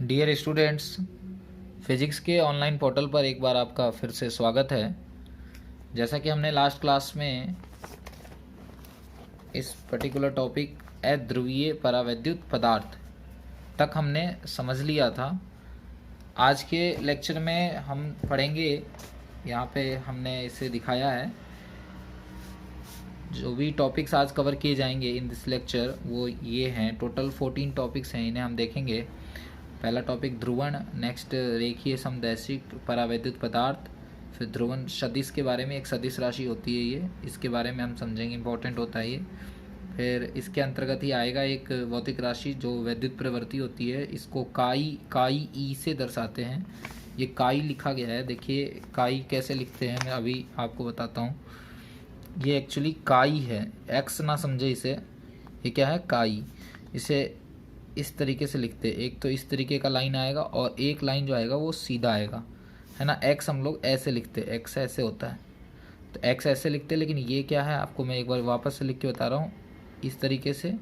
Dear students, physics के online portal पर एक बार आपका फिर से स्वागत है। जैसा कि हमने लास्ट क्लास में इस पर्टिकुलर टॉपिक अध्रुवीय परावैद्युत पदार्थ तक हमने समझ लिया था। आज के लेक्चर में हम पढ़ेंगे, यहाँ पे हमने इसे दिखाया है, जो भी टॉपिक्स आज कवर किए जाएंगे इन दिस लेक्चर वो ये हैं। टोटल 14 टॉपिक्स हैं, इन्हें हम देखेंगे। पहला टॉपिक ध्रुवण, नेक्स्ट रेखीय समदैशिक परावैद्युत पदार्थ, फिर ध्रुवण सदिश के बारे में, एक सदिश राशि होती है ये, इसके बारे में हम समझेंगे, इंपॉर्टेंट होता है ये। फिर इसके अंतर्गत ही आएगा एक भौतिक राशि जो वैद्युत प्रवृत्ति होती है, इसको काई ई से दर्शाते हैं। ये काई लिखा गया है, देखिए काई कैसे लिखते हैं मैं अभी आपको बताता हूँ। ये एक्चुअली काई है, एक्स ना समझे इसे, ये क्या है काई। इसे इस तरीके से लिखते हैं, एक तो इस तरीके का लाइन आएगा और एक लाइन जो आएगा वो सीधा आएगा, है ना। एक्स हम लोग ऐसे लिखते हैं, एक्स ऐसे होता है, तो एक्स ऐसे लिखते हैं। लेकिन ये क्या है आपको मैं एक बार वापस से लिख के बता रहा हूँ, इस तरीके से,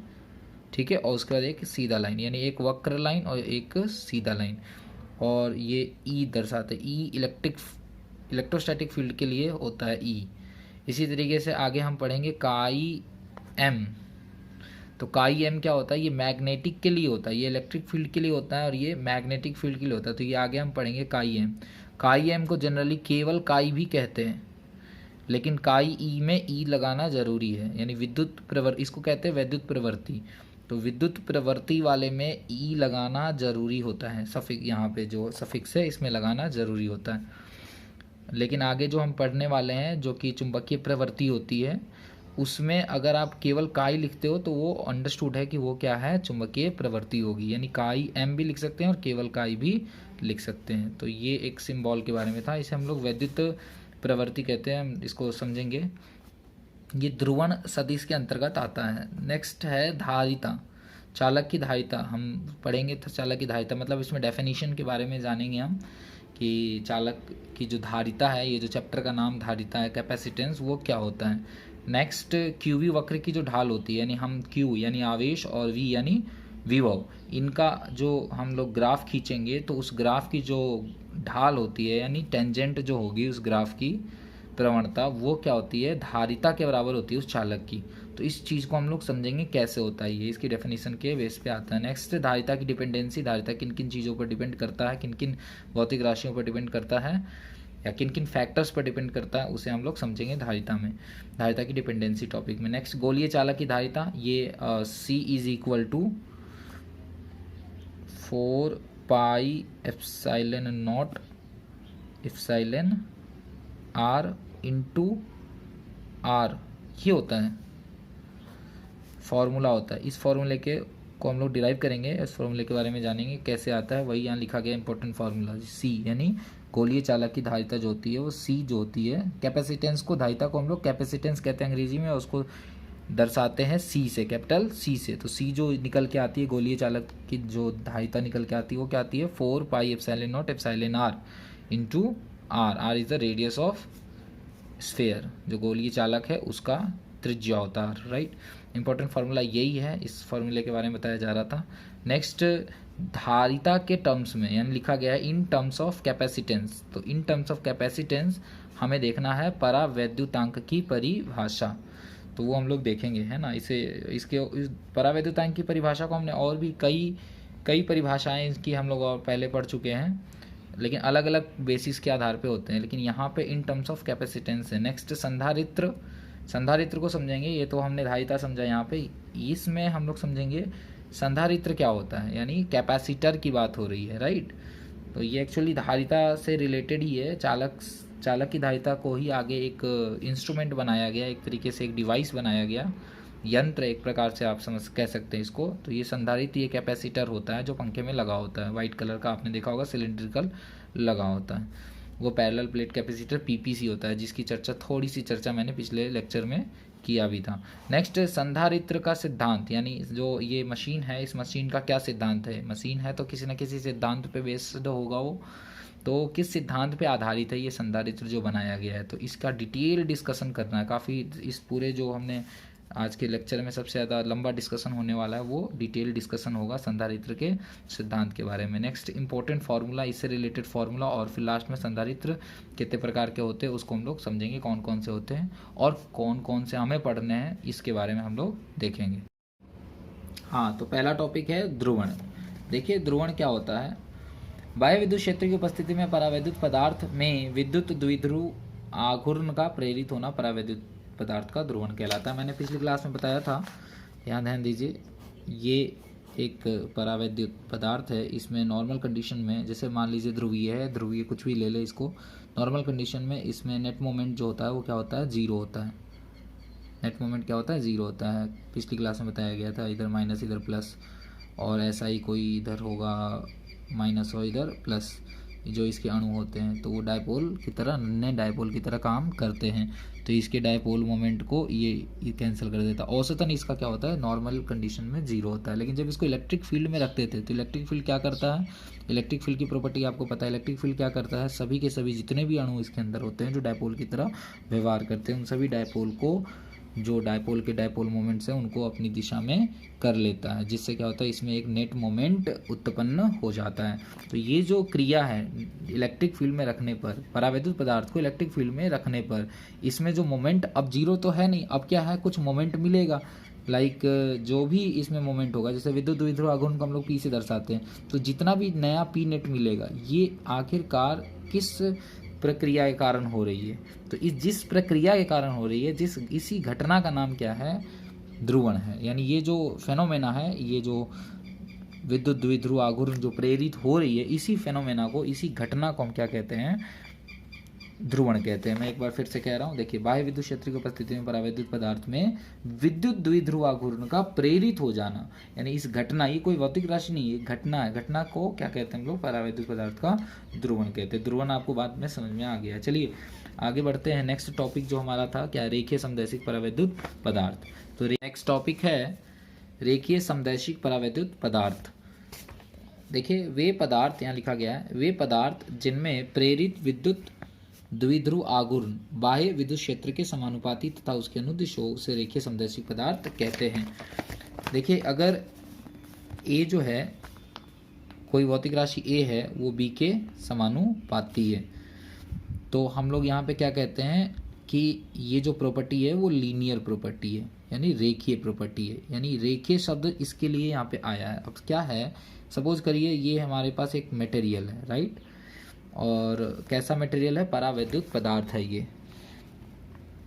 ठीक है। और उसके बाद एक सीधा लाइन, यानी एक वक्र लाइन और एक सीधा लाइन। और ये ई दर्शाते, ई इलेक्ट्रोस्टैटिक फील्ड के लिए होता है ई। इसी तरीके से आगे हम पढ़ेंगे काई एम। तो काई एम क्या होता है, ये मैग्नेटिक के लिए होता है, ये इलेक्ट्रिक फील्ड के लिए होता है और ये मैग्नेटिक फील्ड के लिए होता है। तो ये आगे हम पढ़ेंगे काई एम। काई एम को जनरली केवल काई भी कहते हैं, लेकिन काई ई में ई लगाना जरूरी है, यानी विद्युत प्रवृत्ति, इसको कहते हैं वैद्युत प्रवृत्ति। तो विद्युत प्रवृत्ति वाले में ई लगाना जरूरी होता है, सफिक्स यहाँ पे जो सफिक्स है इसमें लगाना जरूरी होता है। लेकिन आगे जो हम पढ़ने वाले हैं जो कि चुंबकीय प्रवृत्ति होती है, उसमें अगर आप केवल काई लिखते हो तो वो अंडरस्टूड है कि वो क्या है, चुंबकीय प्रवृत्ति होगी। यानी काई एम भी लिख सकते हैं और केवल काई भी लिख सकते हैं। तो ये एक सिंबल के बारे में था, इसे हम लोग वैद्युत प्रवृत्ति कहते हैं, हम इसको समझेंगे। ये ध्रुवण सदिश के अंतर्गत आता है। नेक्स्ट है धारिता, चालक की धारिता हम पढ़ेंगे। तो चालक की धारिता मतलब इसमें डेफिनेशन के बारे में जानेंगे हम कि चालक की जो धारिता है, ये जो चैप्टर का नाम धारिता है, कैपेसिटेंस, वो क्या होता है। नेक्स्ट क्यूवी वक्र की जो ढाल होती है, यानी हम क्यू यानी आवेश और वी यानी विभव, इनका जो हम लोग ग्राफ खींचेंगे तो उस ग्राफ की जो ढाल होती है यानी टेंजेंट जो होगी उस ग्राफ की प्रवणता, वो क्या होती है, धारिता के बराबर होती है उस चालक की। तो इस चीज़ को हम लोग समझेंगे कैसे होता है ये, इसकी डेफिनेशन के बेस पे आता है। नेक्स्ट धारिता की डिपेंडेंसी, धारिता किन किन चीज़ों पर डिपेंड करता है, किन किन भौतिक राशियों पर डिपेंड करता है या किन किन फैक्टर्स पर डिपेंड करता है, उसे हम लोग समझेंगे धारिता में, धारिता की डिपेंडेंसी टॉपिक में। नेक्स्ट गोलीय चालक की धारिता, ये C is equal to 4 pi epsilon naught epsilon R into R, ये होता है फॉर्मूला होता है। इस फॉर्मूले के को हम लोग डिराइव करेंगे, इस फॉर्मूले के बारे में जानेंगे कैसे आता है, वही यहाँ लिखा गया इंपॉर्टेंट फार्मूला C, यानी गोलीय चालक की धारिता जो होती है वो C जो होती है। कैपेसिटेंस को, धारिता को हम लोग कैपेसिटेंस कहते हैं अंग्रेजी में, और उसको दर्शाते हैं C से, कैपिटल C से। तो C जो निकल के आती है, गोलीय चालक की जो धारिता निकल के आती है वो क्या आती है, 4 pi epsilon naught epsilon R into R. R is the radius of sphere, जो गोलीय चालक है उसका त्रिज्या होता है, राइट। इंपॉर्टेंट फार्मूला यही है, इस फार्मूले के बारे में बताया जा रहा था। नेक्स्ट धारिता के टर्म्स में, यानी लिखा गया है इन टर्म्स ऑफ कैपेसिटेंस। तो इन टर्म्स ऑफ कैपेसिटेंस हमें देखना है परावैद्युतांक की परिभाषा, तो वो हम लोग देखेंगे, है ना। इसे इसके इस परावैद्युतांक की परिभाषा को हमने और भी कई परिभाषाएं इसकी हम लोग और पहले पढ़ चुके हैं, लेकिन अलग अलग बेसिस के आधार पे होते हैं, लेकिन यहाँ पे इन टर्म्स ऑफ कैपेसिटेंस है। नेक्स्ट संधारित्र, संधारित्र को समझेंगे। ये तो हमने धारिता समझा, यहाँ पे इसमें हम लोग समझेंगे संधारित्र क्या होता है, यानी कैपेसिटर की बात हो रही है, राइट। तो ये एक्चुअली धारिता से रिलेटेड ही है, चालक की धारिता को ही आगे एक इंस्ट्रूमेंट बनाया गया, एक तरीके से एक डिवाइस बनाया गया, यंत्र एक प्रकार से आप समझ कह सकते हैं इसको। तो ये संधारित्र, ये कैपेसिटर होता है जो पंखे में लगा होता है, वाइट कलर का आपने देखा होगा, सिलिंड्रिकल लगा होता है। वो पैरेलल प्लेट कैपेसिटर PPC होता है, जिसकी थोड़ी सी चर्चा मैंने पिछले लेक्चर में किया भी था। नेक्स्ट संधारित्र का सिद्धांत, यानी जो ये मशीन है, इस मशीन का क्या सिद्धांत है। मशीन है तो किसी न किसी सिद्धांत पे बेस्ड होगा वो, तो किस सिद्धांत पे आधारित है ये संधारित्र जो बनाया गया है, तो इसका डिटेल डिस्कशन करना है काफ़ी। इस पूरे जो हमने आज के लेक्चर में सबसे ज़्यादा लंबा डिस्कशन होने वाला है, वो डिटेल डिस्कशन होगा संधारित्र के सिद्धांत के बारे में। नेक्स्ट इंपॉर्टेंट फार्मूला, इससे रिलेटेड फार्मूला, और फिर लास्ट में संधारित्र कितने प्रकार के होते हैं उसको हम लोग समझेंगे, कौन कौन से होते हैं और कौन कौन से हमें पढ़ने हैं, इसके बारे में हम लोग देखेंगे। हाँ, तो पहला टॉपिक है ध्रुवण। देखिए ध्रुवण क्या होता है। बाह्य विद्युत क्षेत्र की उपस्थिति में परावैद्युत पदार्थ में विद्युत द्विध्रुव आघूर्ण का प्रेरित होना परावैद्युत पदार्थ का ध्रुवण कहलाता है। मैंने पिछली क्लास में बताया था, यहाँ ध्यान दीजिए, ये एक परावैद्युत पदार्थ है। इसमें नॉर्मल कंडीशन में, जैसे मान लीजिए ध्रुवीय है, ध्रुवीय कुछ भी ले ले इसको, नॉर्मल कंडीशन में इसमें नेट मोमेंट जो होता है वो क्या होता है, जीरो होता है। नेट मोमेंट क्या होता है, जीरो होता है। पिछली क्लास में बताया गया था, इधर माइनस इधर प्लस, और ऐसा ही कोई इधर होगा माइनस और इधर प्लस, जो इसके अणु होते हैं तो वो डायपोल की तरह, नन्हे डायपोल की तरह काम करते हैं। तो इसके डायपोल मोमेंट को ये कैंसिल कर देता है। औसतन इसका क्या होता है, नॉर्मल कंडीशन में जीरो होता है। लेकिन जब इसको इलेक्ट्रिक फील्ड में रख देते हैं तो इलेक्ट्रिक फील्ड क्या करता है, इलेक्ट्रिक फील्ड की प्रॉपर्टी आपको पता है। इलेक्ट्रिक फील्ड क्या करता है, सभी के सभी जितने भी अणु इसके अंदर होते हैं जो डायपोल की तरह व्यवहार करते हैं, उन सभी डायपोल को, जो डायपोल के डायपोल मोमेंट्स हैं उनको अपनी दिशा में कर लेता है, जिससे क्या होता है, इसमें एक नेट मोमेंट उत्पन्न हो जाता है। तो ये जो क्रिया है इलेक्ट्रिक फील्ड में रखने पर, परावैद्युत पदार्थ को इलेक्ट्रिक फील्ड में रखने पर, इसमें जो मोमेंट, अब जीरो तो है नहीं, अब क्या है, कुछ मोमेंट मिलेगा। लाइक जो भी इसमें मोमेंट होगा, जैसे विद्युत द्विध्रुव आघूर्ण को हम लोग पी से दर्शाते हैं, तो जितना भी नया पी नेट मिलेगा ये आखिरकार किस प्रक्रिया के कारण हो रही है, तो जिस प्रक्रिया के कारण हो रही है, इसी घटना का नाम क्या है, ध्रुवण है। यानी ये जो फेनोमेना है, ये जो विद्युत द्विध्रुव आघूर्ण जो प्रेरित हो रही है, इसी फेनोमेना को, इसी घटना को हम क्या कहते हैं, ध्रुवण कहते हैं। मैं एक बार फिर से कह रहा हूँ, देखिए बाह्य विद्युत क्षेत्र की उपस्थिति में परावैद्युत पदार्थ में विद्युत द्विध्रुव आघूर्ण का प्रेरित हो जाना, यानी इस घटना, ये कोई भौतिक राशि नहीं, ये घटना है, घटना को क्या कहते हैं हम लोग, परावैद्युत पदार्थ का ध्रुवण कहते हैं। ध्रुवण आपको बाद में समझ में आ गया। चलिए आगे बढ़ते हैं। नेक्स्ट टॉपिक जो हमारा था क्या, रेखीय समदैशिक परावैद्युत पदार्थ। तो नेक्स्ट टॉपिक है रेखीय समदैशिक परावैद्युत पदार्थ। देखिए वे पदार्थ, यहाँ लिखा गया है, वे पदार्थ जिनमें प्रेरित विद्युत द्विध्रुव आघूर्ण बाह्य विद्युत क्षेत्र के समानुपाती तथा उसके अनुदिश हो, उसे रेखीय समदैशिक पदार्थ कहते हैं। देखिए अगर ए जो है, कोई भौतिक राशि ए है, वो बी के समानुपाती है, तो हम लोग यहाँ पे क्या कहते हैं कि ये जो प्रॉपर्टी है वो लीनियर प्रॉपर्टी है, यानी रेखीय प्रॉपर्टी है। यानी रेखीय शब्द इसके लिए यहाँ पे आया है। अब क्या है, सपोज करिए ये हमारे पास एक मटेरियल है, राइट, और कैसा मटेरियल है, परावैद्युत पदार्थ है ये।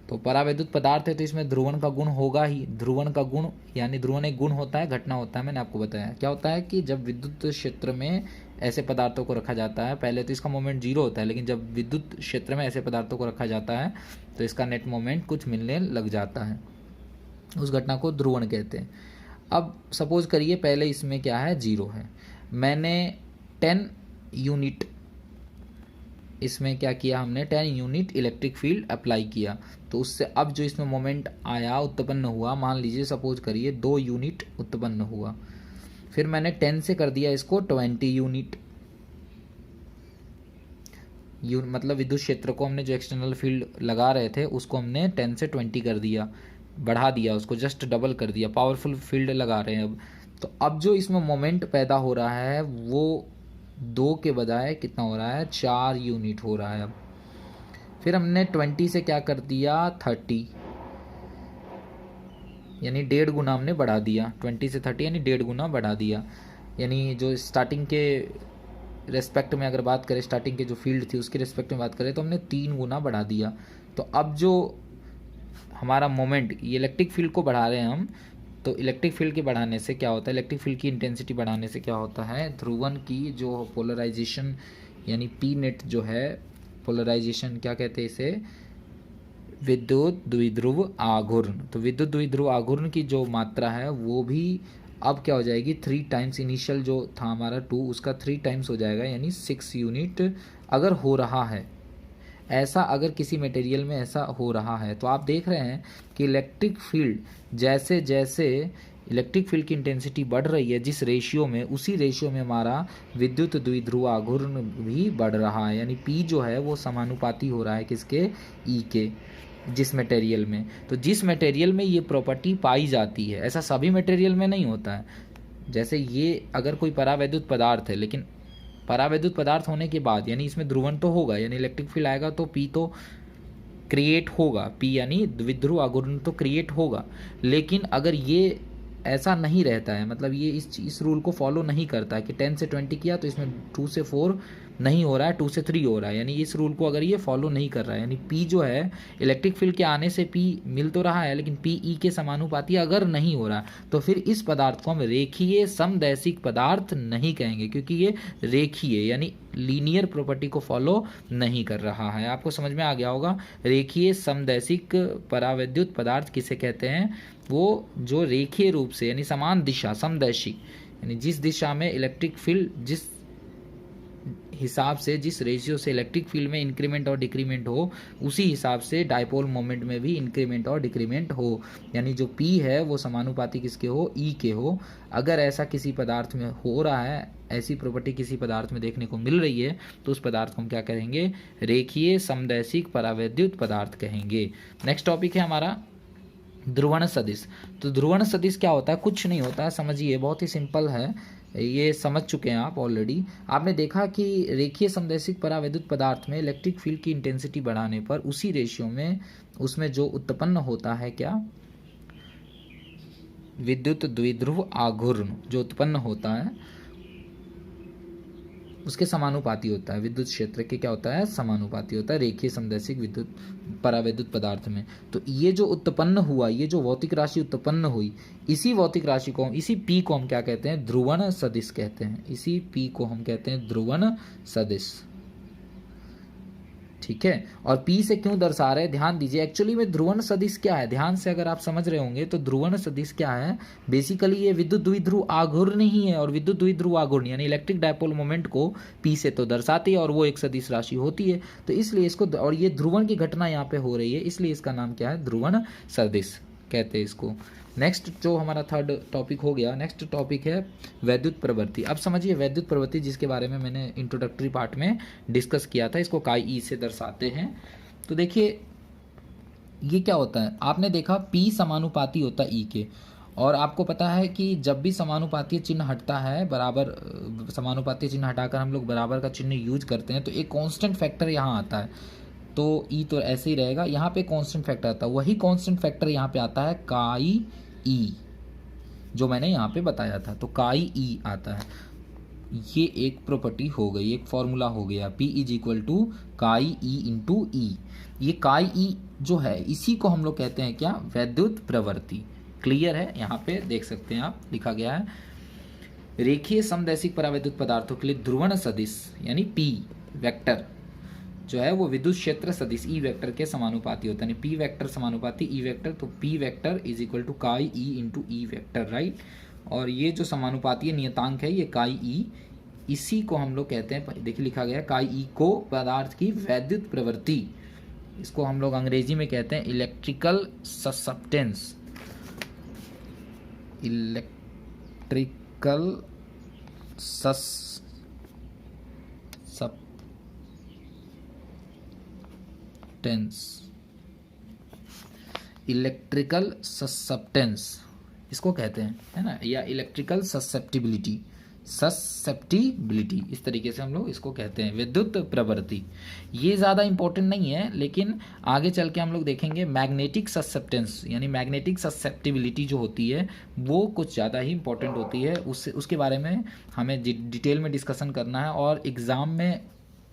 तो परावैद्युत पदार्थ है तो इसमें ध्रुवण का गुण होगा ही। ध्रुवण का गुण, यानी ध्रुवण एक गुण होता है, घटना होता है। मैंने आपको बताया क्या होता है कि जब विद्युत क्षेत्र में ऐसे पदार्थों को रखा जाता है, पहले तो इसका मोमेंट जीरो होता है, लेकिन जब विद्युत क्षेत्र में ऐसे पदार्थों को रखा जाता है तो इसका नेट मोमेंट कुछ मिलने लग जाता है, उस घटना को ध्रुवण कहते हैं। अब सपोज करिए पहले इसमें क्या है, जीरो है, मैंने 10 यूनिट इसमें क्या किया, हमने 10 यूनिट इलेक्ट्रिक फील्ड अप्लाई किया, तो उससे अब जो इसमें मोमेंट आया, उत्पन्न हुआ, मान लीजिए सपोज करिए 2 यूनिट उत्पन्न हुआ। फिर मैंने 10 से कर दिया इसको 20 यूनिट, मतलब विद्युत क्षेत्र को हमने जो एक्सटर्नल फील्ड लगा रहे थे उसको हमने 10 से 20 कर दिया, बढ़ा दिया, उसको जस्ट डबल कर दिया, पावरफुल फील्ड लगा रहे हैं अब। तो अब जो इसमें मोमेंट पैदा हो रहा है वो 2 के बजाय कितना हो रहा है, 4 यूनिट हो रहा है अब। फिर हमने 20 से क्या कर दिया, 30, यानी 1.5 गुना हमने बढ़ा दिया। 20 से 30 यानी 1.5 गुना बढ़ा दिया। यानी जो स्टार्टिंग के रेस्पेक्ट में अगर बात करें, स्टार्टिंग के जो फील्ड थी उसके रेस्पेक्ट में बात करें तो हमने 3 गुना बढ़ा दिया। तो अब जो हमारा मोमेंट, ये इलेक्ट्रिक फील्ड को बढ़ा रहे हैं हम, तो इलेक्ट्रिक फील्ड के बढ़ाने से क्या होता है, इलेक्ट्रिक फील्ड की इंटेंसिटी बढ़ाने से क्या होता है, ध्रुवण की जो पोलराइजेशन, यानी पी नेट जो है, पोलराइजेशन क्या कहते हैं इसे, विद्युत द्विध्रुव आघूर्ण। तो विद्युत द्विध्रुव आघूर्ण की जो मात्रा है वो भी अब क्या हो जाएगी, 3 टाइम्स, इनिशियल जो था हमारा 2 उसका 3 टाइम्स हो जाएगा, यानी 6 यूनिट अगर हो रहा है। ऐसा अगर किसी मटेरियल में ऐसा हो रहा है तो आप देख रहे हैं कि इलेक्ट्रिक फील्ड, जैसे जैसे इलेक्ट्रिक फील्ड की इंटेंसिटी बढ़ रही है जिस रेशियो में, उसी रेशियो में हमारा विद्युत द्विध्रुव आघूर्ण भी बढ़ रहा है। यानी P जो है वो समानुपाती हो रहा है किसके, E के। जिस मटेरियल में, तो जिस मटेरियल में ये प्रॉपर्टी पाई जाती है, ऐसा सभी मटेरियल में नहीं होता है। जैसे ये अगर कोई परावैद्युत पदार्थ है, लेकिन परावैद्युत पदार्थ होने के बाद यानी इसमें ध्रुवण तो होगा, यानी इलेक्ट्रिक फील्ड आएगा तो पी तो क्रिएट होगा, पी यानी द्विध्रुव आघूर्ण तो क्रिएट होगा। लेकिन अगर ये ऐसा नहीं रहता है, मतलब ये इस रूल को फॉलो नहीं करता है कि 10 से 20 किया तो इसमें 2 से 4 नहीं हो रहा है, 2 से 3 हो रहा है, यानी इस रूल को अगर ये फॉलो नहीं कर रहा है, यानी पी जो है इलेक्ट्रिक फील्ड के आने से पी मिल तो रहा है लेकिन पी ई के समानुपाती अगर नहीं हो रहा तो फिर इस पदार्थ को हम रेखीय समदैशिक पदार्थ नहीं कहेंगे, क्योंकि ये रेखीय यानी लीनियर प्रॉपर्टी को फॉलो नहीं कर रहा है। आपको समझ में आ गया होगा। रेखीय समदैशिक परावैद्युत पदार्थ किसे कहते हैं? वो जो रेखीय रूप से यानी समान दिशा, समदैशिक यानी जिस दिशा में इलेक्ट्रिक फील्ड जिस हिसाब से, जिस रेशियो से इलेक्ट्रिक फील्ड में इंक्रीमेंट और डिक्रीमेंट हो, उसी हिसाब से डायपोल मोमेंट में भी इंक्रीमेंट और डिक्रीमेंट हो, यानी जो पी है वो समानुपाती किसके हो? ई के हो। अगर ऐसा किसी पदार्थ में हो रहा है, ऐसी प्रॉपर्टी किसी पदार्थ में देखने को मिल रही है, तो उस पदार्थ को हम क्या कहेंगे? रेखीय समदैशिक परावैद्युत पदार्थ कहेंगे। नेक्स्ट टॉपिक है हमारा ध्रुवण सदिश। तो ध्रुवण सदिश क्या होता है? कुछ नहीं होता है, समझिए, बहुत ही सिंपल है, ये समझ चुके हैं आप ऑलरेडी। आपने देखा कि रेखीय समदैशिक परावैद्युत पदार्थ में इलेक्ट्रिक फील्ड की इंटेंसिटी बढ़ाने पर उसी रेशियो में उसमें जो उत्पन्न होता है क्या? विद्युत द्विध्रुव आघूर्ण जो उत्पन्न होता है उसके समानुपाती होता है, विद्युत क्षेत्र के क्या होता है? समानुपाती होता है रेखीय समदैशिक विद्युत परावैद्युत पदार्थ में। तो ये जो उत्पन्न हुआ, ये जो भौतिक राशि उत्पन्न हुई, इसी भौतिक राशि को, इसी पी को हम क्या कहते हैं? ध्रुवण सदिश कहते हैं। इसी पी को हम कहते हैं ध्रुवण सदिश। ठीक है, और पी से क्यों दर्शा रहे हैं? ध्यान दीजिए, एक्चुअली में ध्रुवण सदिश क्या है, ध्यान से अगर आप समझ रहे होंगे तो ध्रुवण सदिश क्या है? बेसिकली ये विद्युत द्विध्रुव आघूर्ण ही है, और विद्युत द्विध्रुव आघूर्ण यानी इलेक्ट्रिक डायपोल मोमेंट को पी से तो दर्शाती है और वो एक सदिश राशि होती है, तो इसलिए इसको, और ये ध्रुवण की घटना यहाँ पे हो रही है, इसलिए इसका नाम क्या है? ध्रुवण सदिश कहते हैं इसको। नेक्स्ट जो हमारा थर्ड टॉपिक हो गया, नेक्स्ट टॉपिक है वैद्युत प्रवृत्ति। अब समझिए वैद्युत प्रवृत्ति, जिसके बारे में मैंने इंट्रोडक्टरी पार्ट में डिस्कस किया था, इसको काई ई से दर्शाते हैं। तो देखिए ये क्या होता है, आपने देखा पी समानुपाती होता है ई के, और आपको पता है कि जब भी समानुपातीय चिन्ह हटता है, बराबर समानुपातीय चिन्ह हटाकर हम लोग बराबर का चिन्ह यूज करते हैं, तो एक कांस्टेंट फैक्टर यहाँ आता है, तो ई तो ऐसे ही रहेगा, यहाँ पे कांस्टेंट फैक्टर आता है, वही कांस्टेंट फैक्टर यहाँ पे आता है काई ई, जो मैंने यहाँ पे बताया था, तो काई ई आता है। ये एक प्रॉपर्टी हो गई, एक फॉर्मूला हो गया, P is equal to chi E into ई। ये काई ई जो है, इसी को हम लोग कहते हैं क्या? वैद्युत प्रवृत्ति। क्लियर है? यहाँ पे देख सकते हैं आप, लिखा गया है रेखीय समदैशिक परावैद्युत पदार्थों के लिए ध्रुवण सदिश यानी P वेक्टर जो है वो विद्युत क्षेत्र सदिश ई वेक्टर के समानुपाती होता है, यानी पी वेक्टर समानुपाती ई वेक्टर, तो P vector is equal to chi E into E vector, right. और ये जो समानुपातीय नियतांक है ये काई ई, इसी को हम लोग कहते हैं, देखिए लिखा गया है काई ई को पदार्थ की वैद्युत प्रवृत्ति, इसको हम लोग अंग्रेजी में कहते हैं electrical susceptance, electrical electrical susceptance इसको कहते हैं, है ना, या इलेक्ट्रिकल ससेप्टिबिलिटी, इस तरीके से हम लोग इसको कहते हैं विद्युत प्रवृत्ति। ये ज़्यादा इंपॉर्टेंट नहीं है, लेकिन आगे चल के हम लोग देखेंगे मैग्नेटिक ससेप्टेंस यानी मैग्नेटिक ससेप्टिबिलिटी जो होती है वो कुछ ज़्यादा ही इंपॉर्टेंट होती है, उसके बारे में हमें डिटेल में डिस्कशन करना है, और एग्ज़ाम में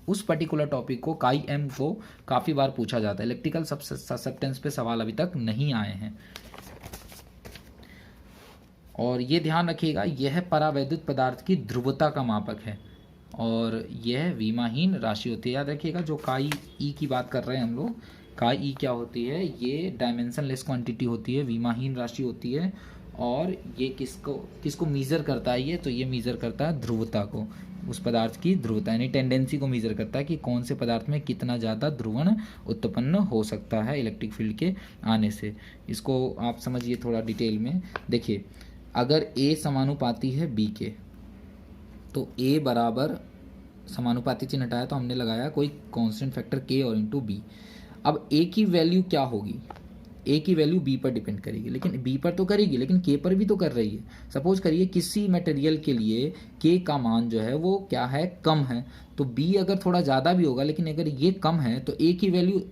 उस पर्टिकुलर टॉपिक को काई एम को काफ़ी बार पूछा जाता है। इलेक्ट्रिकल ससेप्टेंस पे सवाल अभी तक नहीं आए हैं। और ये ध्यान रखिएगा, यह परावैद्युत पदार्थ की ध्रुवता का मापक है, और यह विमाहीन राशि होती है। याद रखिएगा, जो काई ई की बात कर रहे हैं हम लोग, काई ई क्या होती है? ये डायमेंशनलेस क्वांटिटी होती है, विमाहीन राशि होती है, और ये किसको मीज़र करता है? ये तो ये मीज़र करता है ध्रुवता को, उस पदार्थ की ध्रुवता यानी टेंडेंसी को मीज़र करता है कि कौन से पदार्थ में कितना ज़्यादा ध्रुवण उत्पन्न हो सकता है इलेक्ट्रिक फील्ड के आने से। इसको आप समझिए थोड़ा डिटेल में। देखिए, अगर A समानुपाती है B के, तो A बराबर समानुपाती चिन्ह हटाया तो हमने लगाया कोई कांस्टेंट फैक्टर K और इंटू B। अब ए की वैल्यू क्या होगी, ए की वैल्यू बी पर डिपेंड करेगी, लेकिन बी पर तो करेगी लेकिन के पर भी तो कर रही है। सपोज करिए किसी मटेरियल के लिए के का मान जो है वो क्या है, कम है, तो बी अगर थोड़ा ज़्यादा भी होगा लेकिन अगर ये कम है तो ए की वैल्यू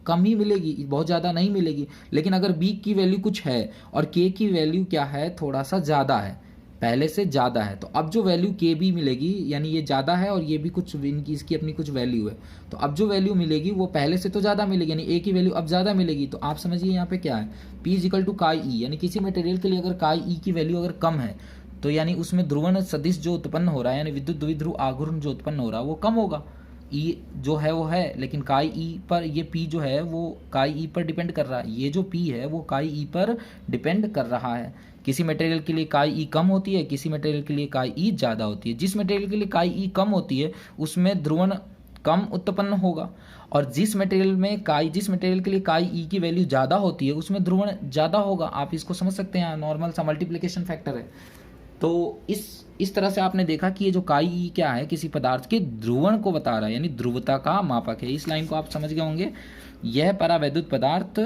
कम ही मिलेगी, बहुत ज़्यादा नहीं मिलेगी। लेकिन अगर बी की वैल्यू कुछ है और के की वैल्यू क्या है, थोड़ा सा ज़्यादा है, पहले से ज़्यादा है, तो अब जो वैल्यू के बी मिलेगी, यानी ये ज़्यादा है और ये भी कुछ इनकी इसकी अपनी कुछ वैल्यू है, तो अब जो वैल्यू मिलेगी वो पहले से तो ज़्यादा मिलेगी, यानी ए की वैल्यू अब ज़्यादा मिलेगी। तो आप समझिए यहाँ पे क्या है, P इजिकल टू काई ई, यानी किसी मटेरियल के लिए अगर काई ई की वैल्यू अगर कम है तो यानी उसमें ध्रुवण सदिश जो उत्पन्न हो रहा है, यानी विद्युत द्विध्रुव आघूर्ण जो उत्पन्न हो रहा है वो कम होगा। ई जो है वो है, लेकिन काई ई पर ये पी जो है वो काई ई पर डिपेंड कर रहा है, ये जो पी है वो काई ई पर डिपेंड कर रहा है। किसी मटेरियल के लिए काई ई कम होती है, किसी मटेरियल के लिए काई ई ज़्यादा होती है। जिस मटेरियल के लिए काई ई कम होती है उसमें ध्रुवण कम उत्पन्न होगा, और जिस मटेरियल के लिए काई ई की वैल्यू ज़्यादा होती है उसमें ध्रुवण ज़्यादा होगा। आप इसको समझ सकते हैं, नॉर्मल सा मल्टीप्लिकेशन फैक्टर है। तो इस तरह से आपने देखा कि ये जो काई ई क्या है, किसी पदार्थ के ध्रुवण को बता रहा है, यानी ध्रुवता का मापक है। इस लाइन को आप समझ गए होंगे। यह परावैद्युत पदार्थ,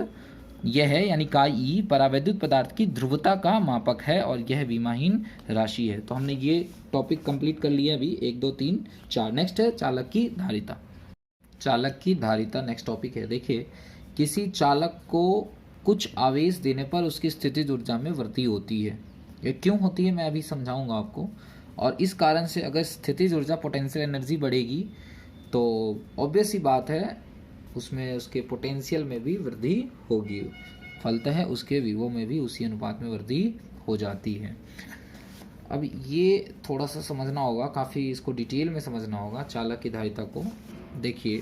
यह है यानी काई ई परावैद्युत पदार्थ की ध्रुवता का मापक है और यह विमाहीन राशि है। तो हमने ये टॉपिक कंप्लीट कर लिया अभी, 1 2 3 4। नेक्स्ट है चालक की धारिता। चालक की धारिता नेक्स्ट टॉपिक है। देखिए, किसी चालक को कुछ आवेश देने पर उसकी स्थितिज ऊर्जा में वृद्धि होती है। ये क्यों होती है मैं अभी समझाऊंगा आपको। और इस कारण से अगर स्थितिज ऊर्जा पोटेंशियल एनर्जी बढ़ेगी तो ऑब्वियस ही बात है उसमें उसके पोटेंशियल में भी वृद्धि होगी, फलतः उसके विभव में भी उसी अनुपात में वृद्धि हो जाती है। अब ये थोड़ा सा समझना होगा, काफ़ी इसको डिटेल में समझना होगा चालक की धारिता को। देखिए,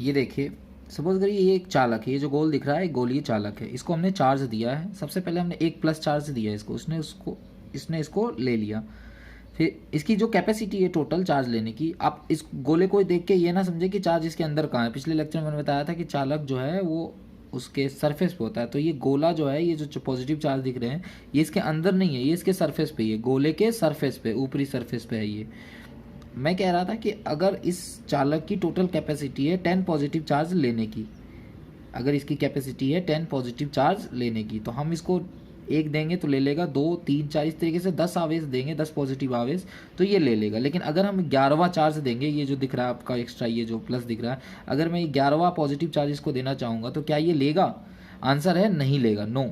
ये देखिए, सपोज करिए ये एक चालक है, ये जो गोल दिख रहा है एक गोलीय चालक है, इसको हमने चार्ज दिया है। सबसे पहले हमने एक प्लस चार्ज दिया है इसको, इसने इसको ले लिया। फिर इसकी जो कैपेसिटी है टोटल चार्ज लेने की, आप इस गोले को देख के ये ना समझे कि चार्ज इसके अंदर कहाँ है। पिछले लेक्चर में मैंने बताया था कि चालक जो है वो उसके सरफेस पे होता है। तो ये गोला जो है, ये जो पॉजिटिव चार्ज दिख रहे हैं ये इसके अंदर नहीं है, ये इसके सरफेस पे, ये गोले के सरफेस पे, ऊपरी सरफेस पे है। ये मैं कह रहा था कि अगर इस चालक की टोटल कैपेसिटी है 10 पॉजिटिव चार्ज लेने की, अगर इसकी कैपेसिटी है 10 पॉजिटिव चार्ज लेने की, तो हम इसको एक देंगे तो ले लेगा, 2 3 4 इस तरीके से 10 आवेश देंगे, 10 पॉजिटिव आवेश, तो ये ले लेगा। लेकिन अगर हम 11वां चार्ज देंगे, ये जो दिख रहा है आपका एक्स्ट्रा, ये जो प्लस दिख रहा है, अगर मैं 11वां पॉजिटिव चार्ज इसको देना चाहूँगा तो क्या ये लेगा? आंसर है नहीं लेगा, नो,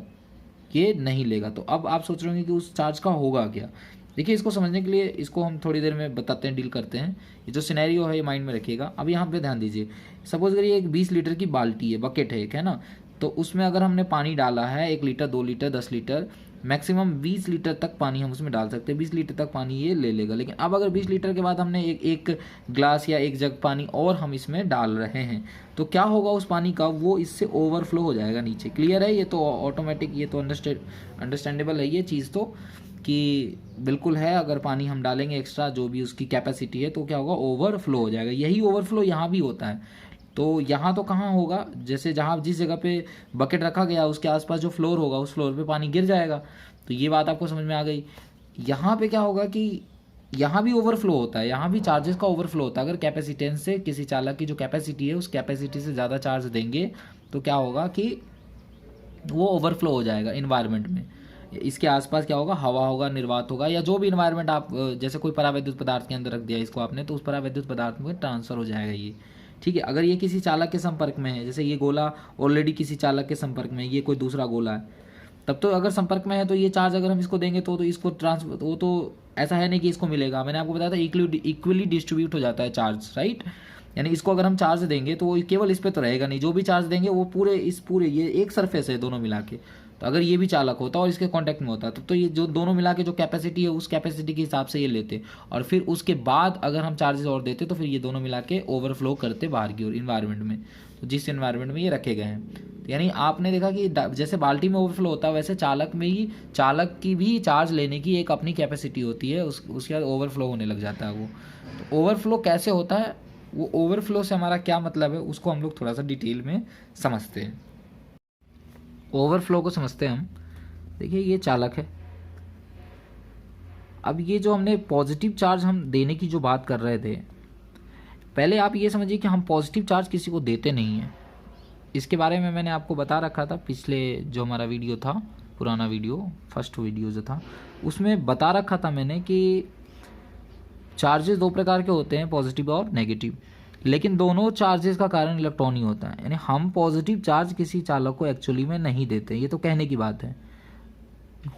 ये नहीं लेगा। तो अब आप सोच रहे होंगे कि उस चार्ज का होगा क्या। देखिए, इसको समझने के लिए इसको हम थोड़ी देर में बताते हैं, डील करते हैं। ये जो सिनेरियो है ये माइंड में रखिएगा। अब यहाँ पे ध्यान दीजिए, सपोज करिए एक 20 लीटर की बाल्टी है, बकेट है एक, है ना। तो उसमें अगर हमने पानी डाला है 1 litre 2 litre 10 litre, maximum 20 litre तक पानी हम उसमें डाल सकते हैं। 20 लीटर तक पानी ये ले लेगा। लेकिन अब अगर 20 लीटर के बाद हमने एक ग्लास या एक जग पानी और हम इसमें डाल रहे हैं, तो क्या होगा उस पानी का, वो इससे ओवरफ्लो हो जाएगा नीचे। क्लियर है? ये तो ऑटोमेटिक, ये तो अंडरस्टैंडेबल है ये चीज़ तो, कि बिल्कुल है। अगर पानी हम डालेंगे एक्स्ट्रा जो भी उसकी कैपेसिटी है तो क्या होगा, ओवरफ्लो हो जाएगा। यही ओवरफ्लो यहाँ भी होता है। तो यहाँ तो कहाँ होगा, जैसे जहाँ जिस जगह पे बकेट रखा गया उसके आसपास जो फ्लोर होगा उस फ्लोर पे पानी गिर जाएगा। तो ये बात आपको समझ में आ गई। यहाँ पे क्या होगा कि यहाँ भी ओवरफ्लो होता है, यहाँ भी चार्जेस का ओवरफ्लो होता है। अगर कैपेसिटेंस से किसी चालक की जो कैपेसिटी है उस कैपेसिटी से ज़्यादा चार्ज देंगे तो क्या होगा कि वो ओवरफ्लो हो जाएगा इन्वायरमेंट में। इसके आसपास क्या होगा, हवा होगा, निर्वात होगा, या जो भी इन्वायरमेंट आप, जैसे कोई परावैद्युत पदार्थ के अंदर रख दिया इसको आपने, तो उस परावैद्युत पदार्थ में ट्रांसफर हो जाएगा ये। ठीक है। अगर ये किसी चालक के संपर्क में है, जैसे ये गोला ऑलरेडी किसी चालक के संपर्क में है, ये कोई दूसरा गोला है, तब तो अगर संपर्क में है तो ये चार्ज अगर हम इसको देंगे तो इसको ट्रांसफर, वो तो ऐसा है नहीं कि इसको मिलेगा। मैंने आपको बताया था इक्वली डिस्ट्रीब्यूट हो जाता है चार्ज, राइट। यानी इसको अगर हम चार्ज देंगे तो वो केवल इस पे तो रहेगा नहीं, जो भी चार्ज देंगे वो पूरे ये एक सरफेस है दोनों मिला के। तो अगर ये भी चालक होता और इसके कांटेक्ट में होता तो ये जो दोनों मिला के जो कैपेसिटी है उस कैपेसिटी के हिसाब से ये लेते, और फिर उसके बाद अगर हम चार्जेस और देते तो फिर ये दोनों मिला के ओवरफ्लो करते बाहर की ओर इन्वायरमेंट में, तो जिस इन्वायरमेंट में ये रखे गए हैं। यानी आपने देखा कि जैसे बाल्टी में ओवरफ्लो होता है वैसे चालक की भी चार्ज लेने की एक अपनी कैपेसिटी होती है, उसके बाद ओवरफ्लो होने लग जाता है वो। तो ओवरफ्लो कैसे होता है, वो ओवरफ्लो से हमारा क्या मतलब है, उसको हम लोग थोड़ा सा डिटेल में समझते हैं। ओवरफ्लो को समझते हैं हम। देखिए, ये चालक है। अब ये जो हमने पॉजिटिव चार्ज हम देने की जो बात कर रहे थे, पहले आप ये समझिए कि हम पॉजिटिव चार्ज किसी को देते नहीं हैं, इसके बारे में मैंने आपको बता रखा था पिछले जो हमारा वीडियो था, पुराना वीडियो, फर्स्ट वीडियो जो था, उसमें बता रखा था मैंने कि चार्जेस दो प्रकार के होते हैं, पॉजिटिव और नेगेटिव, लेकिन दोनों चार्जेस का कारण इलेक्ट्रॉन ही होता है। यानी हम पॉजिटिव चार्ज किसी चालक को एक्चुअली में नहीं देते, ये तो कहने की बात है।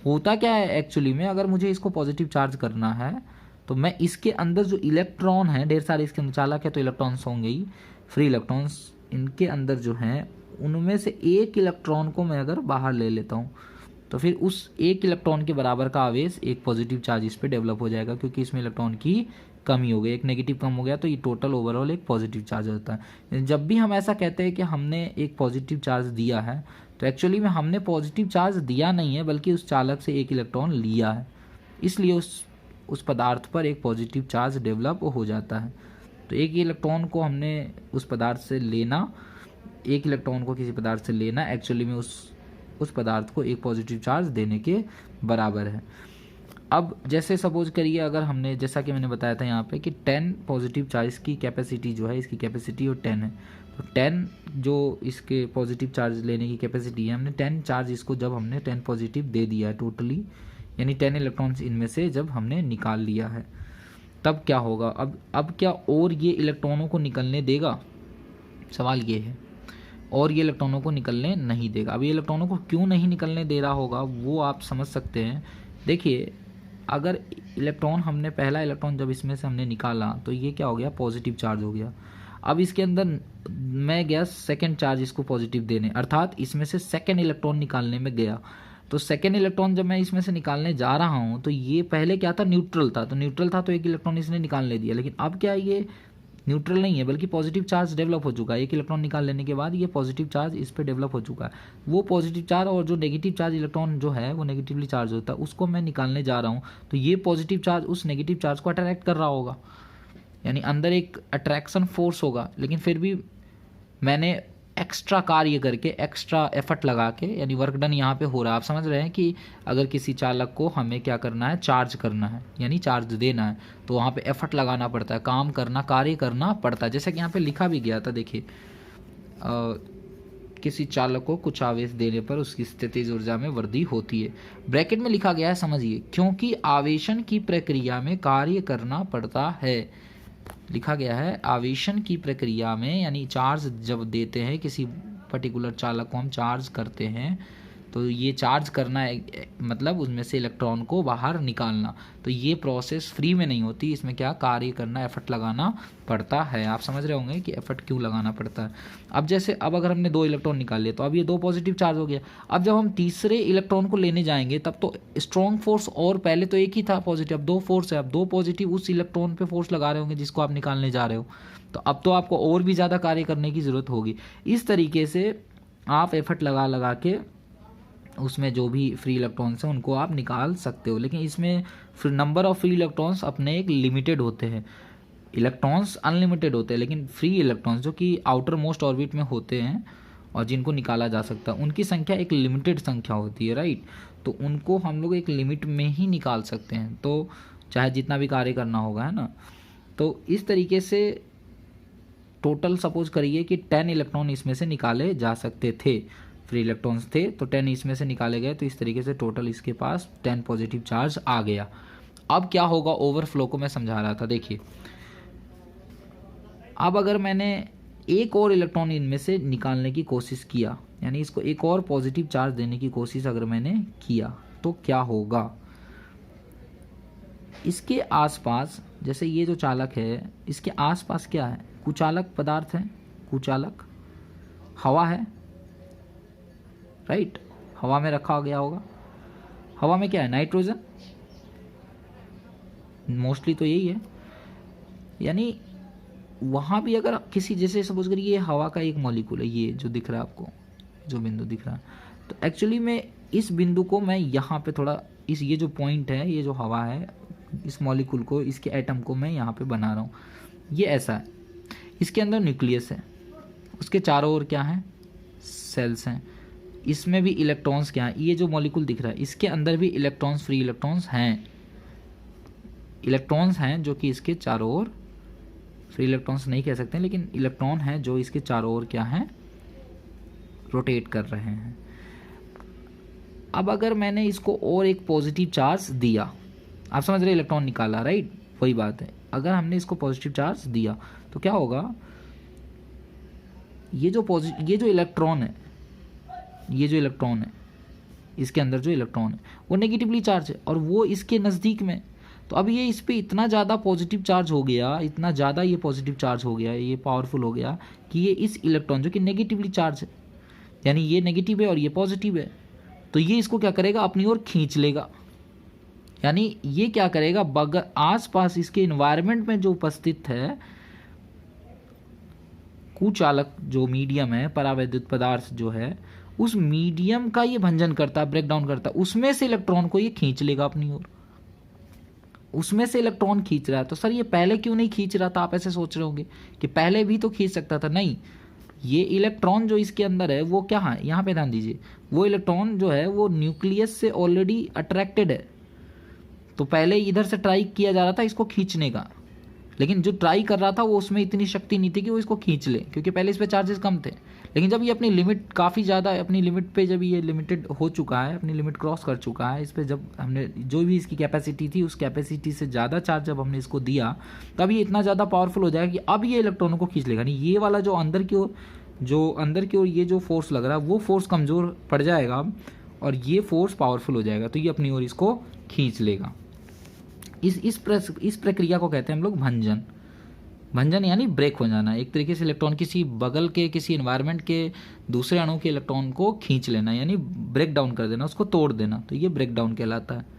होता क्या है एक्चुअली में, अगर मुझे इसको पॉजिटिव चार्ज करना है तो मैं इसके अंदर जो इलेक्ट्रॉन है, ढेर सारे इसके अंदर चालक है तो इलेक्ट्रॉन्स होंगे ही, फ्री इलेक्ट्रॉन्स, इनके अंदर जो हैं उनमें से एक इलेक्ट्रॉन को मैं अगर बाहर ले लेता हूँ तो फिर उस एक इलेक्ट्रॉन के बराबर का आवेश, एक पॉजिटिव चार्ज इस पर डेवलप हो जाएगा, क्योंकि इसमें इलेक्ट्रॉन की कमी हो गई, एक नेगेटिव कम हो गया, तो ये टोटल ओवरऑल एक पॉजिटिव चार्ज होता है। जब भी हम ऐसा कहते हैं कि हमने एक पॉजिटिव चार्ज दिया है, तो एक्चुअली में हमने पॉजिटिव चार्ज दिया नहीं है, बल्कि उस चालक से एक इलेक्ट्रॉन लिया है, इसलिए उस पदार्थ पर एक पॉजिटिव चार्ज डेवलप हो जाता है। तो एक इलेक्ट्रॉन को हमने उस पदार्थ से लेना, एक इलेक्ट्रॉन को किसी पदार्थ से लेना एक्चुअली में उस पदार्थ को एक पॉजिटिव चार्ज देने के बराबर है। अब जैसे सपोज करिए, अगर हमने, जैसा कि मैंने बताया था यहाँ पे कि 10 पॉजिटिव चार्ज की कैपेसिटी जो है, इसकी कैपेसिटी और 10 है, तो 10 जो इसके पॉजिटिव चार्ज लेने की कैपेसिटी है, हमने 10 चार्ज इसको जब हमने 10 पॉजिटिव दे दिया है टोटली, यानी 10 इलेक्ट्रॉन्स इनमें से जब हमने निकाल लिया है, तब क्या होगा, अब क्या और ये इलेक्ट्रॉनों को निकलने देगा, सवाल ये है। और ये इलेक्ट्रॉनों को निकलने नहीं देगा। अब ये इलेक्ट्रॉनों को क्यों नहीं निकलने दे रहा होगा वो आप समझ सकते हैं। देखिए, अगर इलेक्ट्रॉन, हमने पहला इलेक्ट्रॉन जब इसमें से हमने निकाला तो ये क्या हो गया, पॉजिटिव चार्ज हो गया। अब इसके अंदर मैं गया सेकेंड चार्ज इसको पॉजिटिव देने, अर्थात इसमें से सेकेंड इलेक्ट्रॉन निकालने में गया। तो सेकेंड इलेक्ट्रॉन जब मैं इसमें से निकालने जा रहा हूँ तो ये पहले क्या था, न्यूट्रल था, तो न्यूट्रल था तो एक इलेक्ट्रॉन इसने निकालने दिया, लेकिन अब क्या, ये न्यूट्रल नहीं है बल्कि पॉजिटिव चार्ज डेवलप हो चुका है। एक इलेक्ट्रॉन निकाल लेने के बाद ये पॉजिटिव चार्ज इस पर डेवलप हो चुका है। वो पॉजिटिव चार्ज और जो नेगेटिव चार्ज इलेक्ट्रॉन जो है वो नेगेटिवली चार्ज होता है, उसको मैं निकालने जा रहा हूँ, तो ये पॉजिटिव चार्ज उस नेगेटिव चार्ज को अट्रैक्ट कर रहा होगा, यानी अंदर एक अट्रैक्शन फोर्स होगा। लेकिन फिर भी मैंने एक्स्ट्रा कार्य करके, एक्स्ट्रा एफर्ट लगा के, यानी वर्क डन यहाँ पे हो रहा है। आप समझ रहे हैं कि अगर किसी चालक को हमें क्या करना है, चार्ज करना है, यानी चार्ज देना है, तो वहाँ पे एफर्ट लगाना पड़ता है, काम करना, कार्य करना पड़ता है। जैसे कि यहाँ पे लिखा भी गया था, देखिए, किसी चालक को कुछ आवेश देने पर उसकी स्थितिज ऊर्जा में वृद्धि होती है। ब्रैकेट में लिखा गया है, समझिए, क्योंकि आवेशन की प्रक्रिया में कार्य करना पड़ता है। लिखा गया है आवेशन की प्रक्रिया में, यानी चार्ज जब देते हैं किसी पर्टिकुलर चालक को, हम चार्ज करते हैं, तो ये चार्ज करना है, मतलब उसमें से इलेक्ट्रॉन को बाहर निकालना, तो ये प्रोसेस फ्री में नहीं होती, इसमें क्या कार्य करना, एफर्ट लगाना पड़ता है। आप समझ रहे होंगे कि एफर्ट क्यों लगाना पड़ता है। अब जैसे, अब अगर हमने 2 इलेक्ट्रॉन निकाल लिए तो अब ये 2 पॉजिटिव चार्ज हो गया। अब जब हम तीसरे इलेक्ट्रॉन को लेने जाएंगे तब तो स्ट्रॉन्ग फोर्स, और पहले तो एक ही था पॉजिटिव, अब 2 फोर्स है, अब 2 पॉजिटिव उस इलेक्ट्रॉन पे फोर्स लगा रहे होंगे जिसको आप निकालने जा रहे हो, तो अब तो आपको और भी ज़्यादा कार्य करने की ज़रूरत होगी। इस तरीके से आप एफर्ट लगा के उसमें जो भी फ्री इलेक्ट्रॉन्स हैं उनको आप निकाल सकते हो, लेकिन इसमें नंबर ऑफ फ्री इलेक्ट्रॉन्स अपने एक लिमिटेड होते हैं। इलेक्ट्रॉन्स अनलिमिटेड होते हैं, लेकिन फ्री इलेक्ट्रॉन्स जो कि आउटर मोस्ट ऑर्बिट में होते हैं और जिनको निकाला जा सकता है, उनकी संख्या एक लिमिटेड संख्या होती है, राइट। तो उनको हम लोग एक लिमिट में ही निकाल सकते हैं, तो चाहे जितना भी कार्य करना होगा, है ना। तो इस तरीके से टोटल सपोज करिए कि 10 इलेक्ट्रॉन इसमें से निकाले जा सकते थे, फ्री इलेक्ट्रॉन्स थे, तो 10 इसमें से निकाले गए, तो इस तरीके से टोटल इसके पास 10 पॉजिटिव चार्ज आ गया। अब क्या होगा, ओवरफ्लो को मैं समझा रहा था। देखिए, अब अगर मैंने एक और इलेक्ट्रॉन इनमें से निकालने की कोशिश किया, यानी इसको एक और पॉजिटिव चार्ज देने की कोशिश अगर मैंने किया, तो क्या होगा, इसके आसपास, जैसे ये जो चालक है इसके आसपास क्या है, कुचालक पदार्थ है, कुचालक हवा है, राइट, हवा में रखा गया होगा। हवा में क्या है, नाइट्रोजन, मोस्टली तो यही है। यानी वहाँ भी अगर किसी, जैसे सपोज करिए ये हवा का एक मॉलिक्यूल है, ये जो दिख रहा है आपको, जो बिंदु दिख रहा है, तो एक्चुअली में इस बिंदु को मैं यहाँ पे थोड़ा, इस ये जो पॉइंट है, ये जो हवा है, इस मॉलिक्यूल को, इसके एटम को मैं यहाँ पे बना रहा हूँ। ये ऐसा है, इसके अंदर न्यूक्लियस है, उसके चारों ओर क्या है, सेल्स हैं, इसमें भी इलेक्ट्रॉन्स क्या है, ये जो मॉलिक्यूल दिख रहा है इसके अंदर भी इलेक्ट्रॉन्स, फ्री इलेक्ट्रॉन्स हैं, इलेक्ट्रॉन्स हैं जो कि इसके चारों ओर, फ्री इलेक्ट्रॉन्स नहीं कह सकते, लेकिन इलेक्ट्रॉन हैं जो इसके चारों ओर क्या हैं, रोटेट कर रहे हैं। अब अगर मैंने इसको और एक पॉजिटिव चार्ज दिया, आप समझ रहे, इलेक्ट्रॉन निकाला, राइट, वही बात है। अगर हमने इसको पॉजिटिव चार्ज दिया तो क्या होगा, ये जो इलेक्ट्रॉन है, ये जो इलेक्ट्रॉन है, इसके अंदर जो इलेक्ट्रॉन है वो नेगेटिवली चार्ज है और वो इसके नज़दीक में, तो अब ये इस पर इतना ज़्यादा पॉजिटिव चार्ज हो गया, इतना ज़्यादा ये पॉजिटिव चार्ज हो गया, ये पावरफुल हो गया कि ये इस इलेक्ट्रॉन जो कि नेगेटिवली चार्ज है, यानी ये नेगेटिव है और ये पॉजिटिव है, तो ये इसको क्या करेगा, अपनी ओर खींच लेगा। यानी ये क्या करेगा, बगैर आसपास इसके इन्वायरमेंट में जो उपस्थित है कुचालक जो मीडियम है, परावैद्युत पदार्थ जो है, उस मीडियम का ये भंजन करता है, ब्रेक डाउन करता है, उसमें से इलेक्ट्रॉन को ये खींच लेगा अपनी ओर, उसमें से इलेक्ट्रॉन खींच रहा है। तो सर ये पहले क्यों नहीं खींच रहा था, आप ऐसे सोच रहे होंगे कि पहले भी तो खींच सकता था। नहीं, ये इलेक्ट्रॉन जो इसके अंदर है वो क्या है, यहाँ पे ध्यान दीजिए, वो इलेक्ट्रॉन जो है वो न्यूक्लियस से ऑलरेडी अट्रैक्टेड है, तो पहले इधर से ट्राई किया जा रहा था इसको खींचने का, लेकिन जो ट्राई कर रहा था वो उसमें इतनी शक्ति नहीं थी कि वो इसको खींच ले, क्योंकि पहले इस पे चार्जेस कम थे। लेकिन जब ये अपनी लिमिट काफ़ी ज़्यादा, अपनी लिमिट पे जब ये लिमिटेड हो चुका है, अपनी लिमिट क्रॉस कर चुका है, इस पर जब हमने जो भी इसकी कैपेसिटी थी उस कैपेसिटी से ज़्यादा चार्ज जब हमने इसको दिया, तब ये इतना ज़्यादा पावरफुल हो जाएगा कि अब ये इलेक्ट्रॉनों को खींच लेगा। नहीं, ये वाला जो अंदर की ओर ये जो फोर्स लग रहा है वो फोर्स कमज़ोर पड़ जाएगा और ये फोर्स पावरफुल हो जाएगा, तो ये अपनी ओर इसको खींच लेगा। इस प्रक्रिया को कहते हैं हम लोग भंजन। भंजन यानी ब्रेक हो जाना, एक तरीके से इलेक्ट्रॉन किसी बगल के किसी एनवायरनमेंट के दूसरे अणु के इलेक्ट्रॉन को खींच लेना, यानी ब्रेक डाउन कर देना, उसको तोड़ देना, तो ये ब्रेक डाउन कहलाता है।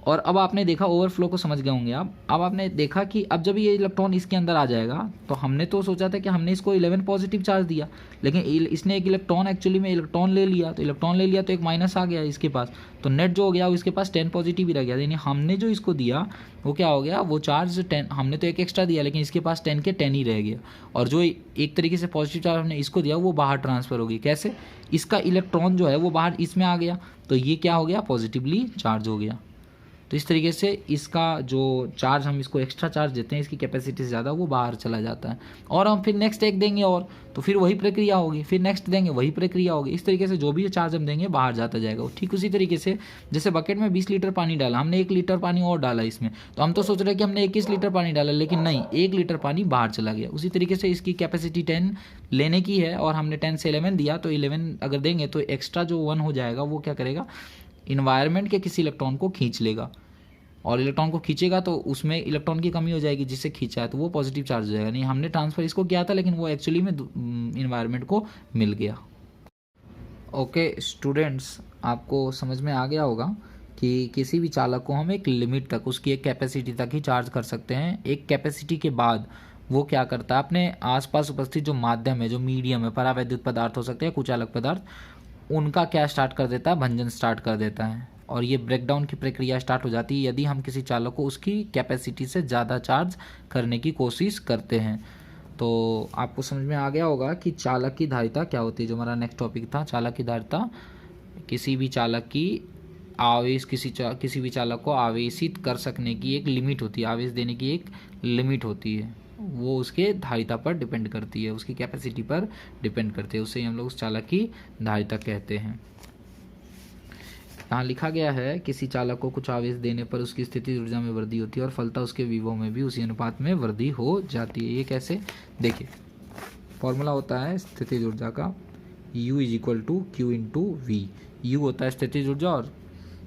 और अब आपने देखा, ओवरफ्लो को समझ गए होंगे आप। अब आपने देखा कि अब जब ये इलेक्ट्रॉन इसके अंदर आ जाएगा, तो हमने तो सोचा था कि हमने इसको 11 पॉजिटिव चार्ज दिया, लेकिन इसने एक इलेक्ट्रॉन एक्चुअली में इलेक्ट्रॉन ले लिया, तो इलेक्ट्रॉन ले लिया तो एक माइनस आ गया इसके पास, तो नेट जो हो गया वो इसके पास 10 पॉजिटिव ही रह गया। यानी हमने जो इसको दिया वो क्या हो गया, वो चार्ज 10, हमने तो एक एक्स्ट्रा दिया लेकिन इसके पास 10 के 10 ही रह गया, और जो एक तरीके से पॉजिटिव चार्ज हमने इसको दिया वो बाहर ट्रांसफर हो गई। कैसे, इसका इलेक्ट्रॉन जो है वो बाहर इसमें आ गया, तो ये क्या हो गया, पॉजिटिवली चार्ज हो गया। तो इस तरीके से इसका जो चार्ज हम इसको एक्स्ट्रा चार्ज देते हैं, इसकी कैपेसिटी से ज़्यादा, वो बाहर चला जाता है। और हम फिर नेक्स्ट एक देंगे और तो फिर वही प्रक्रिया होगी, फिर नेक्स्ट देंगे वही प्रक्रिया होगी। इस तरीके से जो भी चार्ज हम देंगे बाहर जाता जाएगा। ठीक उसी तरीके से जैसे बकेट में 20 लीटर पानी डाला, हमने 1 लीटर पानी और डाला इसमें, तो हम तो सोच रहे हैं कि हमने 21 लीटर पानी डाला, लेकिन नहीं, 1 लीटर पानी बाहर चला गया। उसी तरीके से इसकी कैपेसिटी 10 लेने की है और हमने 10 से 11 दिया, तो 11 अगर देंगे तो एक्स्ट्रा जो 1 हो जाएगा वो क्या करेगा, इन्वायरमेंट के किसी इलेक्ट्रॉन को खींच लेगा, और इलेक्ट्रॉन को खींचेगा तो उसमें इलेक्ट्रॉन की कमी हो जाएगी, जिससे खींचा है तो वो पॉजिटिव चार्ज हो जाएगा। नहीं, हमने ट्रांसफ़र इसको किया था लेकिन वो एक्चुअली में इन्वायरमेंट को मिल गया। ओके स्टूडेंट्स, आपको समझ में आ गया होगा कि किसी भी चालक को हम एक लिमिट तक, उसकी एक कैपेसिटी तक ही चार्ज कर सकते हैं। एक कैपेसिटी के बाद वो क्या करता है, अपने आसपास उपस्थित जो माध्यम है, जो मीडियम है, परावैद्युत पदार्थ हो सकते हैं, कुचालक पदार्थ, उनका क्या स्टार्ट कर देता है, भंजन स्टार्ट कर देता है, और ये ब्रेकडाउन की प्रक्रिया स्टार्ट हो जाती है यदि हम किसी चालक को उसकी कैपेसिटी से ज़्यादा चार्ज करने की कोशिश करते हैं। तो आपको समझ में आ गया होगा कि चालक की धारिता क्या होती है, जो हमारा नेक्स्ट टॉपिक था। चालक की धारिता किसी भी चालक की आवेश, किसी भी चालक को आवेशित कर सकने की एक लिमिट होती है, आवेश देने की एक लिमिट होती है, वो उसके धारिता पर डिपेंड करती है, उसकी कैपेसिटी पर डिपेंड करती है, उसे हम लोग उस चालक की धारिता कहते हैं। यहाँ लिखा गया है, किसी चालक को कुछ आवेश देने पर उसकी स्थितिज ऊर्जा में वृद्धि होती है और फलतः उसके विभव में भी उसी अनुपात में वृद्धि हो जाती है। ये कैसे, देखिए फॉर्मूला होता है स्थितिज ऊर्जा का, U = Q × V। U होता है स्थितिज ऊर्जा और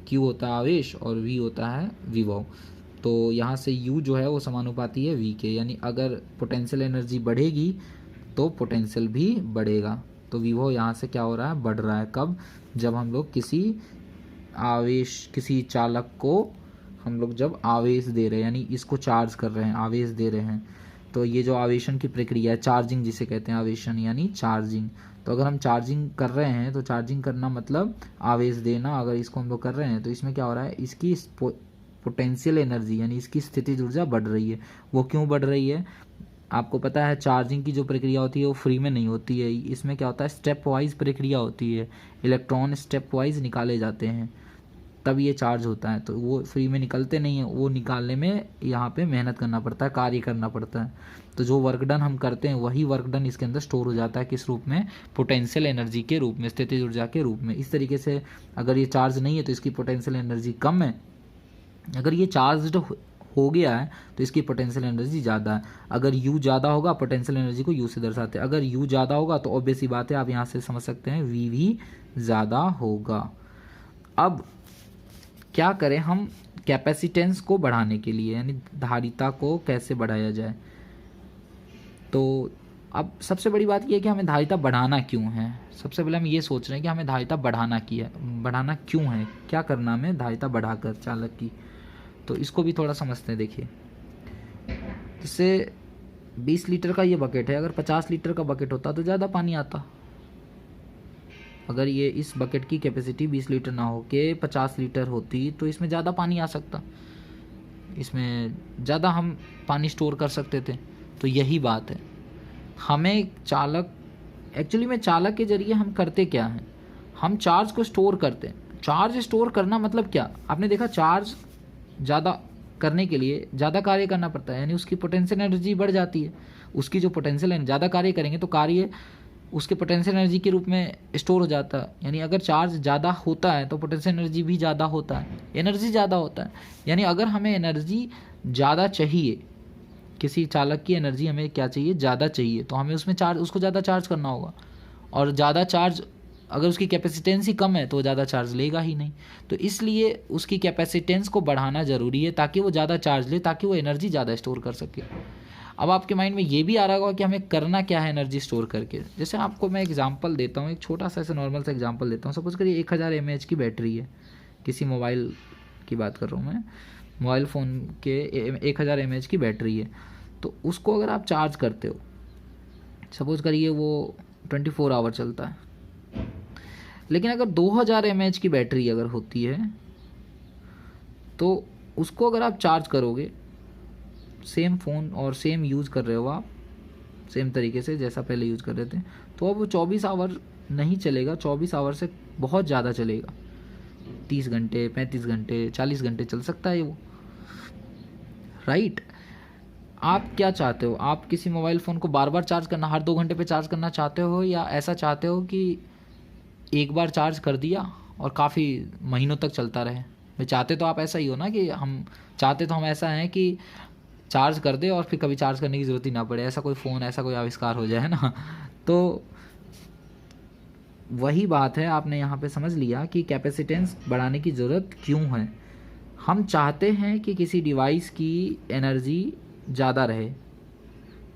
Q होता है आवेश और V होता है विभव। तो यहाँ से U जो है वो समानुपाती है V के, यानी अगर पोटेंशियल एनर्जी बढ़ेगी तो पोटेंशियल भी बढ़ेगा। तो विभव यहाँ से क्या हो रहा है, बढ़ रहा है। कब, जब हम लोग किसी चालक को हम लोग जब आवेश दे रहे हैं, यानी इसको चार्ज कर रहे हैं, आवेश दे रहे हैं, तो ये जो आवेशन की प्रक्रिया है, चार्जिंग जिसे कहते हैं, आवेशन यानी चार्जिंग। तो अगर हम चार्जिंग कर रहे हैं, तो चार्जिंग करना मतलब आवेश देना, अगर इसको हम लोग कर रहे हैं तो इसमें क्या हो रहा है, इसकी पोटेंशियल एनर्जी यानी इसकी स्थितिज ऊर्जा बढ़ रही है। वो क्यों बढ़ रही है, आपको पता है चार्जिंग की जो प्रक्रिया होती है वो फ्री में नहीं होती है, इसमें क्या होता है, स्टेप वाइज प्रक्रिया होती है, इलेक्ट्रॉन स्टेप वाइज निकाले जाते हैं। तब ये चार्ज होता है। तो वो फ्री में निकलते नहीं हैं, वो निकालने में यहाँ पे मेहनत करना पड़ता है, कार्य करना पड़ता है। तो जो वर्क डन हम करते हैं वही वर्क डन इसके अंदर स्टोर हो जाता है, किस रूप में? पोटेंशियल एनर्जी के रूप में, स्थितिज ऊर्जा के रूप में। इस तरीके से अगर ये चार्ज नहीं है तो इसकी पोटेंशियल एनर्जी कम है, अगर ये चार्ज हो गया है तो इसकी पोटेंशियल एनर्जी ज़्यादा है। अगर U ज़्यादा होगा, पोटेंशियल एनर्जी को U से दर्शाते हैं, अगर U ज़्यादा होगा तो ऑब्वियस सी बात है, आप यहाँ से समझ सकते हैं V भी ज़्यादा होगा। अब क्या करें हम कैपेसिटेंस को बढ़ाने के लिए, यानी धारिता को कैसे बढ़ाया जाए? तो अब सबसे बड़ी बात यह है कि हमें धारिता बढ़ाना क्यों है। सबसे पहले हम ये सोच रहे हैं कि हमें धारिता बढ़ाना क्यों है, क्या करना हमें धारिता बढ़ाकर चालक की। तो इसको भी थोड़ा समझते हैं। देखिए, जैसे 20 लीटर का ये बकेट है, अगर 50 लीटर का बकेट होता तो ज़्यादा पानी आता। अगर ये इस बकेट की कैपेसिटी 20 लीटर ना हो के 50 लीटर होती तो इसमें ज़्यादा पानी आ सकता, इसमें ज़्यादा हम पानी स्टोर कर सकते थे। तो यही बात है, हमें चालक, एक्चुअली में चालक के जरिए हम करते क्या हैं, हम चार्ज को स्टोर करते हैं। चार्ज स्टोर करना मतलब क्या? आपने देखा, चार्ज ज़्यादा करने के लिए ज़्यादा कार्य करना पड़ता है, यानी उसकी पोटेंशियल एनर्जी बढ़ जाती है। उसकी जो पोटेंशियल है, ज़्यादा कार्य करेंगे तो कार्य उसके पोटेंशियल एनर्जी के रूप में स्टोर हो जाता है। यानी अगर चार्ज ज़्यादा होता है तो पोटेंशियल एनर्जी भी ज़्यादा होता है, एनर्जी ज़्यादा होता है। यानी अगर हमें एनर्जी ज़्यादा चाहिए, किसी चालक की एनर्जी हमें क्या चाहिए? ज़्यादा चाहिए, तो हमें उसको ज़्यादा चार्ज करना होगा। और ज़्यादा चार्ज, अगर उसकी कैपेसिटेंस ही कम है तो ज़्यादा चार्ज लेगा ही नहीं। तो इसलिए उसकी कैपेसिटेंस को बढ़ाना ज़रूरी है ताकि वो ज़्यादा चार्ज ले, ताकि वो एनर्जी ज़्यादा स्टोर कर सके। अब आपके माइंड में ये भी आ रहा होगा कि हमें करना क्या है एनर्जी स्टोर करके। जैसे आपको मैं एग्जांपल देता हूँ, एक छोटा सा ऐसा नॉर्मल सा एग्जांपल देता हूँ। सपोज करिए 1000 mAh की बैटरी है, किसी मोबाइल की बात कर रहा हूँ मैं, मोबाइल फ़ोन के 1000 mAh की बैटरी है। तो उसको अगर आप चार्ज करते हो, सपोज करिए वो 24 आवर चलता है, लेकिन अगर 2000 mAh की बैटरी अगर होती है तो उसको अगर आप चार्ज करोगे, सेम फ़ोन और सेम यूज़ कर रहे हो आप, सेम तरीके से जैसा पहले यूज़ कर रहे थे, तो अब वो 24 आवर नहीं चलेगा, 24 आवर से बहुत ज़्यादा चलेगा। 30 घंटे, 35 घंटे, 40 घंटे चल सकता है वो, राइट। आप क्या चाहते हो? आप किसी मोबाइल फ़ोन को बार बार चार्ज करना, हर 2 घंटे पे चार्ज करना चाहते हो, या ऐसा चाहते हो कि एक बार चार्ज कर दिया और काफ़ी महीनों तक चलता रहे? भाई चाहते तो आप ऐसा ही हो ना, कि हम चाहते तो हम ऐसा हैं कि चार्ज कर दे और फिर कभी चार्ज करने की ज़रूरत ही ना पड़े, ऐसा कोई फ़ोन, ऐसा कोई आविष्कार हो जाए ना। तो वही बात है, आपने यहाँ पे समझ लिया कि कैपेसिटेंस बढ़ाने की ज़रूरत क्यों है। हम चाहते हैं कि किसी डिवाइस की एनर्जी ज़्यादा रहे,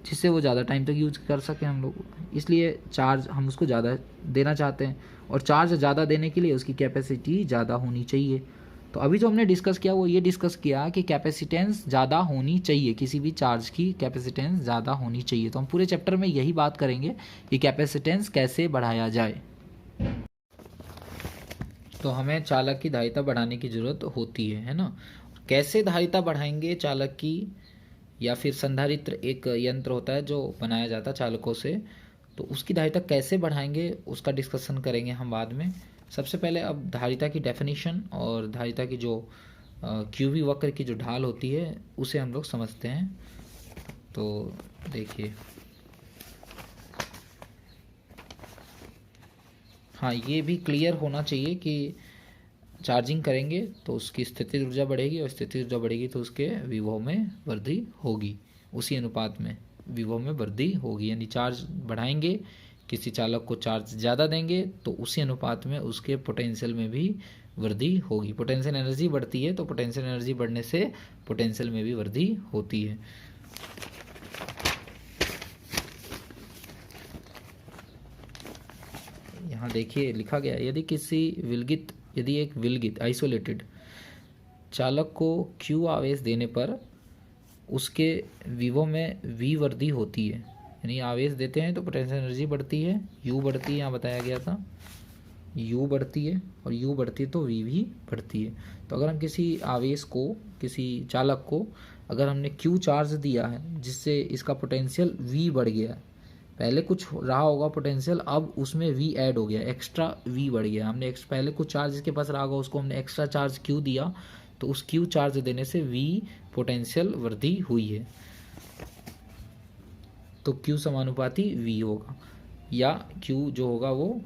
जिससे वो ज़्यादा टाइम तक यूज़ कर सकें हम लोग, इसलिए चार्ज हम उसको ज़्यादा देना चाहते हैं। और चार्ज ज़्यादा देने के लिए उसकी कैपेसिटी ज़्यादा होनी चाहिए। तो अभी जो हमने डिस्कस किया वो ये डिस्कस किया कि कैपेसिटेंस ज़्यादा होनी चाहिए, किसी भी चार्ज की कैपेसिटेंस ज़्यादा होनी चाहिए। तो हम पूरे चैप्टर में यही बात करेंगे कि कैपेसिटेंस कैसे बढ़ाया जाए। तो हमें चालक की धारिता बढ़ाने की ज़रूरत होती है ना। कैसे धारिता बढ़ाएंगे चालक की, या फिर संधारित्र एक यंत्र होता है जो बनाया जाता है चालकों से, तो उसकी धारिता कैसे बढ़ाएंगे उसका डिस्कशन करेंगे हम बाद में। सबसे पहले अब धारिता की डेफिनेशन और धारिता की जो क्यूबी वक्र की जो ढाल होती है उसे हम लोग समझते हैं। तो देखिए, हाँ, ये भी क्लियर होना चाहिए कि चार्जिंग करेंगे तो उसकी स्थितिज ऊर्जा बढ़ेगी, और स्थितिज ऊर्जा बढ़ेगी तो उसके विभव में वृद्धि होगी, उसी अनुपात में विभव में वृद्धि होगी। यानी चार्ज बढ़ाएंगे, किसी चालक को चार्ज ज़्यादा देंगे तो उसी अनुपात में उसके पोटेंशियल में भी वृद्धि होगी। पोटेंशियल एनर्जी बढ़ती है तो पोटेंशियल एनर्जी बढ़ने से पोटेंशियल में भी वृद्धि होती है। यहाँ देखिए लिखा गया, यदि एक विलगित आइसोलेटेड चालक को Q आवेश देने पर उसके विभव में V वृद्धि होती है। यानी आवेश देते हैं तो पोटेंशियल एनर्जी बढ़ती है, U बढ़ती है, यहाँ बताया गया था U बढ़ती है, और U बढ़ती है तो V भी बढ़ती है। तो अगर हम किसी आवेश को, किसी चालक को अगर हमने Q चार्ज दिया है जिससे इसका पोटेंशियल V बढ़ गया, पहले कुछ रहा होगा पोटेंशियल, अब उसमें v ऐड हो गया, एक्स्ट्रा v बढ़ गया। हमने पहले कुछ चार्ज इसके पास रहा होगा, उसको हमने एक्स्ट्रा चार्ज q दिया, तो उस q चार्ज देने से v पोटेंशियल वृद्धि हुई है, तो q समानुपाती v होगा, या q जो होगा वो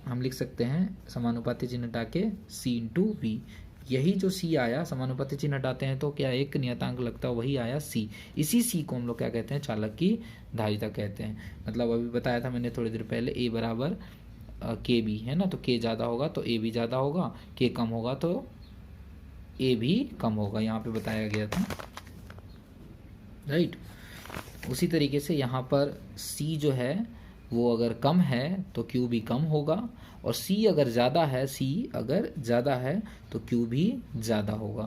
हम लिख सकते हैं समानुपाती चिन्ह हटा के c इंटू वी। यही जो c आया, समानुपाती चिन्ह हटाते हैं तो क्या एक नियतांक लगता है, वही आया c। इसी c को हम लोग क्या कहते हैं, चालक की धारिता कहते हैं। मतलब अभी बताया था मैंने थोड़ी देर पहले, a बराबर k b है ना, तो k ज़्यादा होगा तो a भी ज़्यादा होगा, k कम होगा तो a भी कम होगा, यहाँ पे बताया गया था, राइट। उसी तरीके से यहाँ पर c जो है वो अगर कम है तो q भी कम होगा, और c अगर ज़्यादा है, c अगर ज़्यादा है तो q भी ज़्यादा होगा।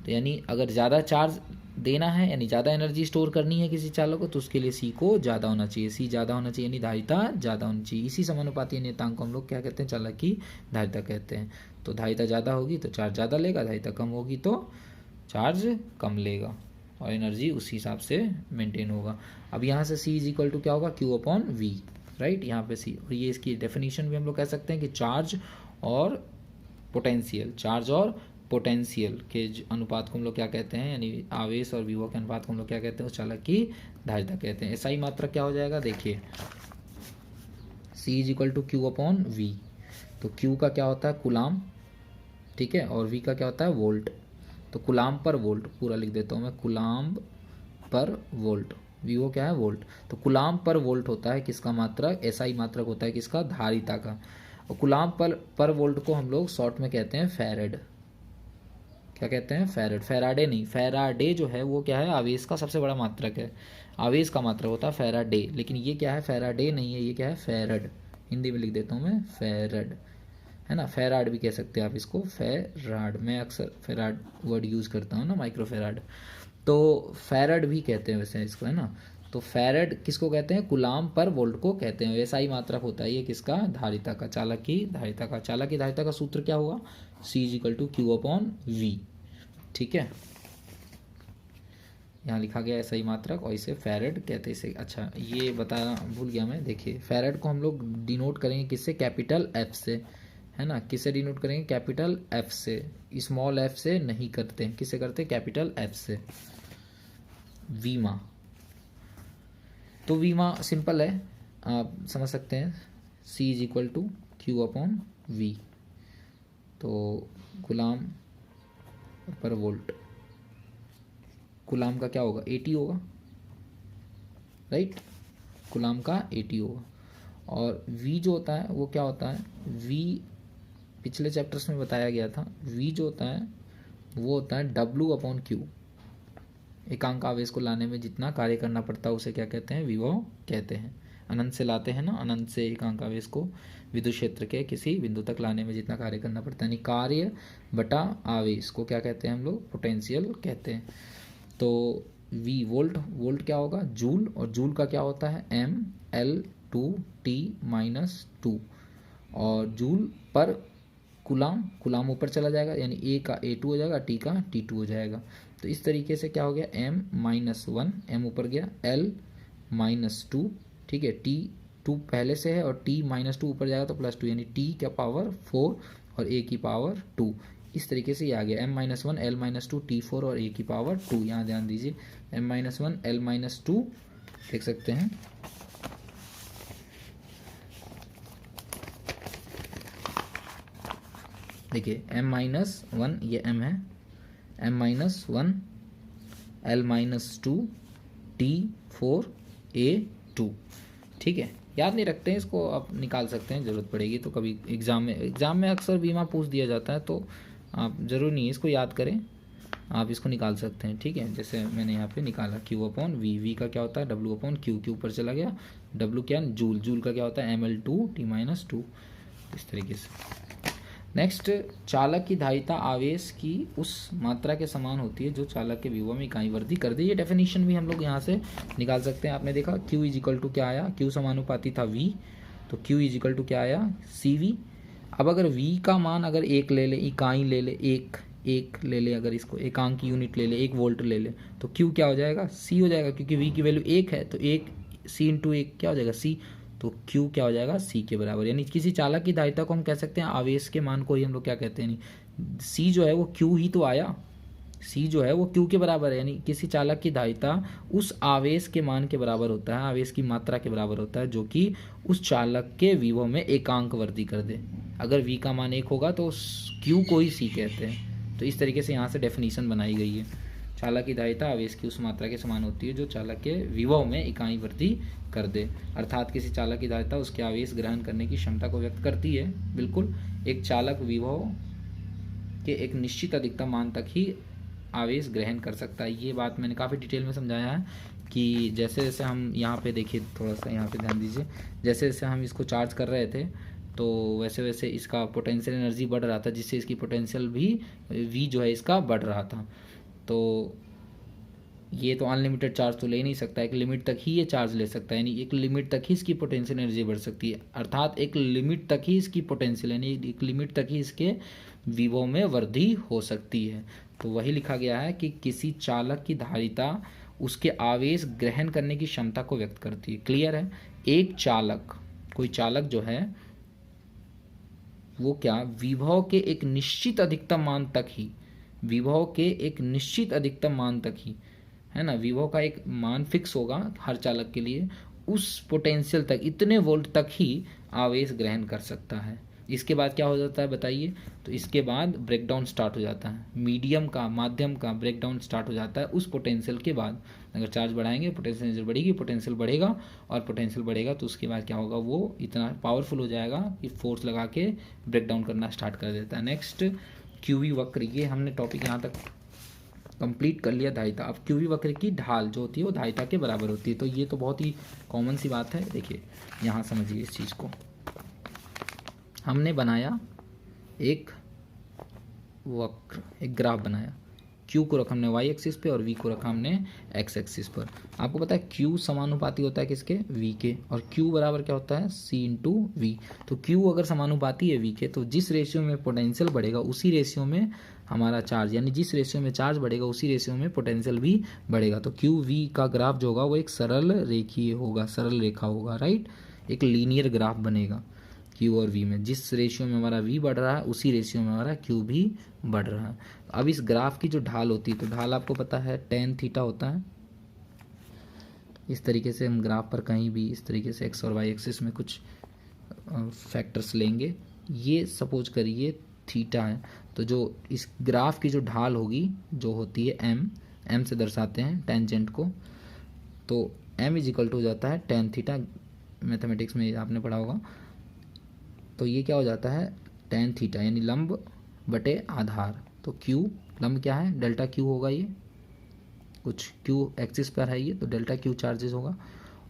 तो यानी अगर ज़्यादा चार्ज देना है, यानी ज़्यादा एनर्जी स्टोर करनी है किसी चालक को, तो उसके लिए c को ज़्यादा होना चाहिए, c ज़्यादा होना चाहिए, यानी धारिता ज़्यादा होनी चाहिए। इसी समानुपाती नियतांक को हम लोग क्या कहते हैं, चालक की धारिता कहते हैं। तो धारिता ज़्यादा होगी तो चार्ज ज़्यादा लेगा, धारिता कम होगी तो चार्ज कम लेगा, और एनर्जी उस हिसाब से मेंटेन होगा। अब यहाँ से c इज इक्वल टू क्या होगा, q अपॉन v, राइट, यहाँ पे c। और ये इसकी डेफिनेशन भी हम लोग कह सकते हैं कि चार्ज और पोटेंशियल, चार्ज और पोटेंशियल के अनुपात को हम लोग क्या कहते हैं, यानी आवेश और विभव के अनुपात को हम लोग क्या कहते हैं, उस चालक की धारिता कहते हैं। ऐसा ही मात्रक क्या हो जाएगा, देखिए c is equal to q upon v। तो q का क्या होता है, कूलाम, ठीक है, और v का क्या होता है, वोल्ट। तो कूलाम पर वोल्ट, पूरा लिख देता हूँ मैं, कूलाम पर वोल्ट, वीओ क्या है, वोल्ट। तो कूलाम पर वोल्ट होता है किसका मात्रक, ऐसा ही मात्रक होता है किसका, धारिता का। और कूलाम पर वोल्ट को हम लोग शॉर्ट में कहते हैं फैरेड। क्या कहते हैं, फैरेड, फैराडे नहीं, फैराडे जो है वो क्या है, आवेश का सबसे बड़ा मात्रक है, आवेश का मात्रक होता है फैराडे, लेकिन ये क्या है, फैराडे नहीं है, ये क्या है, फैरड। हिंदी में लिख देता हूँ मैं, फैरड, है ना, फैराड भी कह सकते हैं आप इसको, फैराड, मैं अक्सर फैराड वर्ड यूज़ करता हूँ ना, माइक्रो फैराड, तो फैरड भी कहते हैं वैसे इसको, है ना। तो फैरड किसको कहते हैं, कूलाम पर वोल्ट को कहते हैं। वैसा ही मात्रक होता है ये किसका, धारिता का, चालक की धारिता का। चालक की धारिता का सूत्र क्या होगा, c is equal to q upon v, ठीक है, यहाँ लिखा गया ऐसा ही मात्रक, और इसे फैरड कहते हैं इसे। अच्छा ये बताना भूल गया मैं, देखिए फैरड को हम लोग डिनोट करेंगे किससे, कैपिटल F से, है ना। किससे डिनोट करेंगे, कैपिटल F से, स्मॉल f से नहीं करते हैं, किससे करते हैं, कैपिटल F से, वीमा। तो वीमा सिंपल है, आप समझ सकते हैं, c is equal to q upon v। तो कूलाम पर वोल्ट, कूलाम का क्या होगा, 80 होगा, राइट, कूलाम का 80 होगा। और v जो होता है वो क्या होता है, v पिछले चैप्टर्स में बताया गया था, v जो होता है वो होता है w अपॉन q। एकांक आवेश को लाने में जितना कार्य करना पड़ता है उसे क्या कहते हैं, विभव कहते हैं। अनंत से लाते हैं ना, अनंत से एकांक आवेश को विद्युत क्षेत्र के किसी बिंदु तक लाने में जितना कार्य करना पड़ता है, यानी कार्य बटा आवेश को क्या कहते हैं हम लोग, पोटेंशियल कहते हैं। तो v वोल्ट, वोल्ट क्या होगा, जूल, और जूल का क्या होता है, mL2T-2, और जूल पर कूलाम, कूलाम ऊपर चला जाएगा, यानी a का A2 हो जाएगा, t का T2 हो जाएगा। तो इस तरीके से क्या हो गया, m-1, m ऊपर गया, L-2, ठीक है, T2 पहले से है और T-2 ऊपर जाएगा तो +2, यानी t का पावर 4 और a की पावर 2। इस तरीके से ये आ गया m-1 L-2 T4 और a की पावर 2। यहाँ ध्यान दीजिए, m-1 L-2 देख सकते हैं, देखिए m-1 ये m है, m-1 L-2 T4 A2, ठीक है। याद नहीं रखते हैं इसको, आप निकाल सकते हैं, ज़रूरत पड़ेगी तो कभी एग्ज़ाम में अक्सर बीमा पूछ दिया जाता है, तो आप ज़रूर नहीं है इसको याद करें, आप इसको निकाल सकते हैं, ठीक है। जैसे मैंने यहाँ पे निकाला q अपॉन v का क्या होता है, w अपॉन q ऊपर चला गया, w क्या है, जूल, जूल का क्या होता है, mL2T-2, इस तरीके से। नेक्स्ट, चालक की धारिता आवेश की उस मात्रा के समान होती है जो चालक के विभव में इकाई वृद्धि कर दे। ये डेफिनेशन भी हम लोग यहाँ से निकाल सकते हैं। आपने देखा q इज इक्वल टू क्या आया, q समानुपाती था v, तो q इज इक्वल टू क्या आया, cv। अब अगर v का मान अगर 1 ले ले, इकाई ले ले, एक ले ले, अगर इसको एकांक की यूनिट ले ले, 1 वोल्ट ले ले, तो q क्या हो जाएगा, c हो जाएगा, क्योंकि v की वैल्यू 1 है, तो 1 सी इंटू ए क्या हो जाएगा सी, तो Q क्या हो जाएगा सी के बराबर। यानी किसी चालक की धारिता को हम कह सकते हैं आवेश के मान को ही हम लोग क्या कहते हैं, नहीं सी जो है वो Q ही तो आया, सी जो है वो Q के बराबर है। यानी किसी चालक की धारिता उस आवेश के मान के बराबर होता है, आवेश की मात्रा के बराबर होता है जो कि उस चालक के विभव में एकांक वृद्धि कर दे। अगर V का मान 1 होगा तो Q को ही C कहते हैं। तो इस तरीके से यहाँ से डेफिनेशन बनाई गई है। चालक की धारिता आवेश की उस मात्रा के समान होती है जो चालक के विभव में इकाई वृद्धि कर दे। अर्थात किसी चालक की धारिता उसके आवेश ग्रहण करने की क्षमता को व्यक्त करती है। बिल्कुल, एक चालक विभव के एक निश्चित अधिकतम मान तक ही आवेश ग्रहण कर सकता है। ये बात मैंने काफ़ी डिटेल में समझाया है कि जैसे जैसे हम यहाँ पे देखिए, थोड़ा सा यहाँ पे ध्यान दीजिए, जैसे जैसे हम इसको चार्ज कर रहे थे तो वैसे वैसे इसका पोटेंशियल एनर्जी बढ़ रहा था, जिससे इसकी पोटेंशियल भी V जो है इसका बढ़ रहा था। तो ये तो अनलिमिटेड चार्ज तो ले नहीं सकता, एक लिमिट तक ही ये चार्ज ले सकता है, यानी एक लिमिट तक ही इसकी पोटेंशियल एनर्जी बढ़ सकती है। अर्थात एक लिमिट तक ही इसकी पोटेंशियल, यानी एक लिमिट तक ही इसके विभव में वृद्धि हो सकती है। तो वही लिखा गया है कि किसी चालक की धारिता उसके आवेश ग्रहण करने की क्षमता को व्यक्त करती है। क्लियर है? एक चालक, कोई चालक जो है वो क्या, विभव के एक निश्चित अधिकतम मान तक ही, विभव के एक निश्चित अधिकतम मान तक ही, है ना, विभव का एक मान फिक्स होगा हर चालक के लिए, उस पोटेंशियल तक, इतने वोल्ट तक ही आवेश ग्रहण कर सकता है। इसके बाद क्या हो जाता है बताइए? तो इसके बाद ब्रेकडाउन स्टार्ट हो जाता है, मीडियम का, माध्यम का ब्रेकडाउन स्टार्ट हो जाता है उस पोटेंशियल के बाद। अगर चार्ज बढ़ाएंगे पोटेंशियल एनर्जी बढ़ेगी, पोटेंशियल बढ़ेगा, और पोटेंशियल बढ़ेगा तो उसके बाद क्या होगा, वो इतना पावरफुल हो जाएगा कि फोर्स लगा के ब्रेकडाउन करना स्टार्ट कर देता है। नेक्स्ट क्यूवी वक्र, ये हमने टॉपिक यहाँ तक कंप्लीट कर लिया धारिता। अब क्यूवी वक्र की ढाल जो होती है वो धारिता के बराबर होती है। तो ये तो बहुत ही कॉमन सी बात है। देखिए यहाँ समझिए इस चीज़ को, हमने बनाया एक वक्र, एक ग्राफ बनाया, Q को रखा हमने y एक्सिस पे और V को रखा हमने x एक्सिस पर। आपको पता है Q समानुपाती होता है किसके, V के, और Q बराबर क्या होता है C इंटू V। तो Q अगर समानुपाती है V के तो जिस रेशियो में पोटेंशियल बढ़ेगा उसी रेशियो में हमारा चार्ज, यानी जिस रेशियो में चार्ज बढ़ेगा उसी रेशियो में पोटेंशियल भी बढ़ेगा। तो QV का ग्राफ जो होगा वो एक सरल रेखीय होगा, सरल रेखा होगा, राइट, एक लीनियर ग्राफ बनेगा Q और V में। जिस रेशियो में हमारा V बढ़ रहा है उसी रेशियो में हमारा Q भी बढ़ रहा है। अब इस ग्राफ की जो ढाल होती है, तो ढाल आपको पता है tan थीटा होता है। इस तरीके से हम ग्राफ पर कहीं भी इस तरीके से x और y एक्सिस में कुछ फैक्टर्स लेंगे, ये सपोज करिए थीटा है, तो जो इस ग्राफ की जो ढाल होगी जो होती है m से दर्शाते हैं टेंजेंट को, तो m इज इक्वल टू हो जाता है tan थीटा, मैथमेटिक्स में आपने पढ़ा होगा। तो ये क्या हो जाता है tan थीटा, यानी लंब बटे आधार। तो Q लंब क्या है, डेल्टा Q होगा, ये कुछ Q एक्सिस पर है ये, तो डेल्टा Q चार्जेस होगा,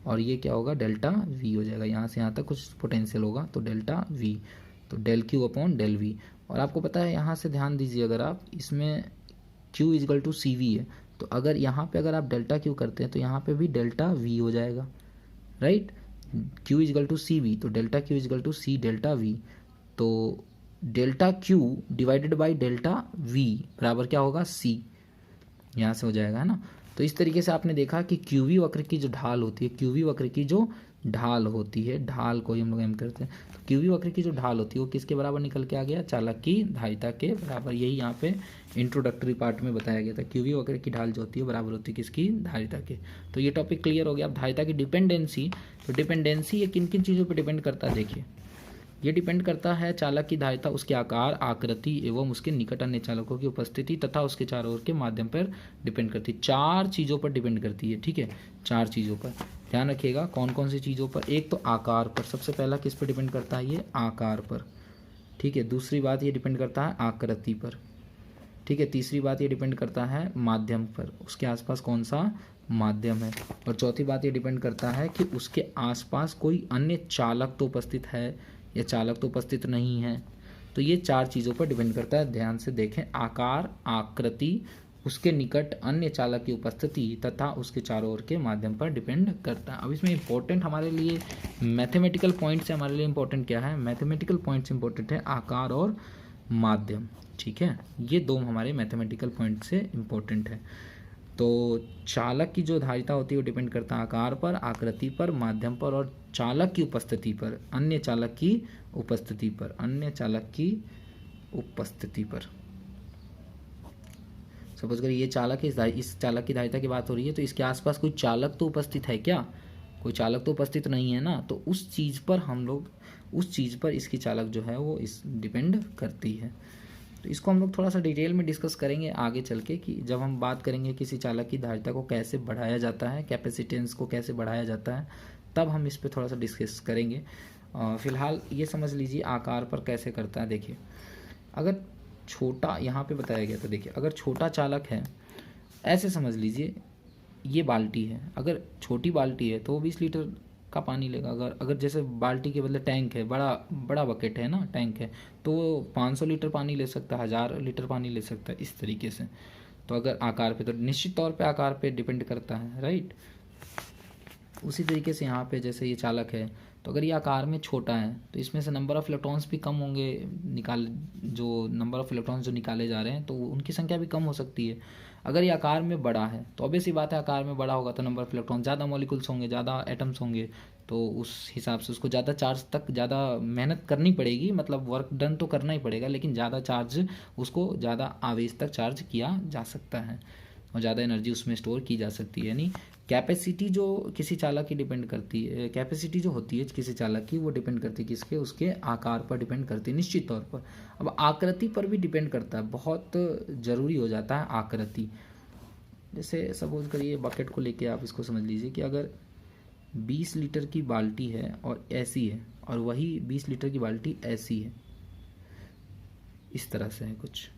और ये क्या होगा डेल्टा V हो जाएगा। यहाँ से यहाँ तक कुछ पोटेंशियल होगा तो डेल्टा V, तो del Q upon del V। और आपको पता है यहाँ से ध्यान दीजिए, अगर आप इसमें Q इजकल टू CV है, तो अगर यहाँ पे अगर आप डेल्टा Q करते हैं तो यहाँ पे भी डेल्टा V हो जाएगा, right. Q is equal to CV, तो delta Q is equal to C delta V। तो delta Q divided by delta V बराबर क्या होगा C, यहाँ से हो जाएगा, है ना। तो इस तरीके से आपने देखा कि QV वक्र की जो ढाल होती है, QV वक्र की जो ढाल होती है, ढाल को ही हम लोग एम करते हैं, तो QV वक्र की जो ढाल होती है वो किसके बराबर निकल के आ गया, चालक की धारिता के बराबर। यही यहाँ पे इंट्रोडक्टरी पार्ट में बताया गया था, QV वक्र की ढाल जो होती है बराबर होती है किसकी, धारिता के। तो ये टॉपिक क्लियर हो गया। अब धारिता की डिपेंडेंसी, तो डिपेंडेंसी ये किन किन चीज़ों पर डिपेंड करता है, देखिए ये डिपेंड करता है चालक की धारिता उसके आकार, आकृति एवं उसके निकट अन्य चालकों की उपस्थिति तथा उसके चारों ओर के माध्यम पर डिपेंड करती है। 4 चीज़ों पर डिपेंड करती है, ठीक है, 4 चीज़ों पर ध्यान रखिएगा। कौन कौन सी चीज़ों पर, एक तो आकार पर, सबसे पहला किस पर डिपेंड करता है, ये आकार पर, ठीक है। दूसरी बात ये डिपेंड करता है आकृति पर, ठीक है। तीसरी बात ये डिपेंड करता है माध्यम पर, उसके आसपास कौन सा माध्यम है। और चौथी बात ये डिपेंड करता है कि उसके आसपास कोई अन्य चालक तो उपस्थित है या चालक तो उपस्थित नहीं है। तो ये 4 चीज़ों पर डिपेंड करता है। ध्यान से देखें, आकार, आकृति, उसके निकट अन्य चालक की उपस्थिति तथा उसके चारों ओर के माध्यम पर डिपेंड करता है। अब इसमें इंपॉर्टेंट हमारे लिए मैथमेटिकल पॉइंट से हमारे लिए इंपॉर्टेंट क्या है, मैथमेटिकल पॉइंट से इंपॉर्टेंट है आकार और माध्यम, ठीक है। ये 2 हमारे मैथमेटिकल पॉइंट से इंपॉर्टेंट है। तो चालक की जो धारिता होती है वो डिपेंड करता है आकार पर, आकृति पर, माध्यम पर और चालक की उपस्थिति पर, अन्य चालक की उपस्थिति पर, अन्य चालक की उपस्थिति पर। सपोज करिए ये चालक है, इस चालक की धारिता की बात हो रही है, तो इसके आसपास कोई चालक तो उपस्थित है क्या? कोई चालक तो उपस्थित नहीं है ना, तो उस चीज़ पर हम लोग, उस चीज़ पर इसकी चालक जो है वो इस डिपेंड करती है। तो इसको हम लोग थोड़ा सा डिटेल में डिस्कस करेंगे आगे चल के, कि जब हम बात करेंगे किसी चालक की धारिता को कैसे बढ़ाया जाता है, कैपेसिटेंस को कैसे बढ़ाया जाता है, तब हम इस पर थोड़ा सा डिस्कस करेंगे। फिलहाल ये समझ लीजिए आकार पर कैसे करता है। देखिए अगर छोटा, यहाँ पे बताया गया था, देखिए अगर छोटा चालक है, ऐसे समझ लीजिए ये बाल्टी है, अगर छोटी बाल्टी है तो वो 20 लीटर का पानी लेगा। अगर जैसे बाल्टी के बदले टैंक है, बड़ा बकेट है ना, टैंक है, तो वो 500 लीटर पानी ले सकता है, 1000 लीटर पानी ले सकता है, इस तरीके से। तो अगर आकार पे, तो निश्चित तौर पे आकार पे डिपेंड करता है, राइट। उसी तरीके से यहाँ पे जैसे ये चालक है, तो अगर ये आकार में छोटा है तो इसमें से नंबर ऑफ़ इलेक्ट्रॉन्स भी कम होंगे, जो नंबर ऑफ़ इलेक्ट्रॉन्स जो निकाले जा रहे हैं तो उनकी संख्या भी कम हो सकती है। अगर ये आकार में बड़ा है तो ऑब्वियस ही बात है, आकार में बड़ा होगा तो नंबर ऑफ़ इलेक्ट्रॉन, ज़्यादा मॉलिक्यूल्स होंगे, ज़्यादा एटम्स होंगे, तो उस हिसाब से उसको ज़्यादा चार्ज तक ज़्यादा मेहनत करनी पड़ेगी, मतलब वर्क डन तो करना ही पड़ेगा, लेकिन ज़्यादा चार्ज, उसको ज़्यादा आवेश तक चार्ज किया जा सकता है और ज़्यादा एनर्जी उसमें स्टोर की जा सकती है। यानी कैपेसिटी जो किसी चालक की डिपेंड करती है, कैपेसिटी जो होती है किसी चालक की, वो डिपेंड करती है किसके, उसके आकार पर डिपेंड करती है निश्चित तौर पर। अब आकृति पर भी डिपेंड करता है, बहुत ज़रूरी हो जाता है आकृति। जैसे सपोज करिए बकेट को लेके आप इसको समझ लीजिए कि अगर 20 लीटर की बाल्टी है और ऐसी है, और वही 20 लीटर की बाल्टी ऐसी है, इस तरह से है कुछ,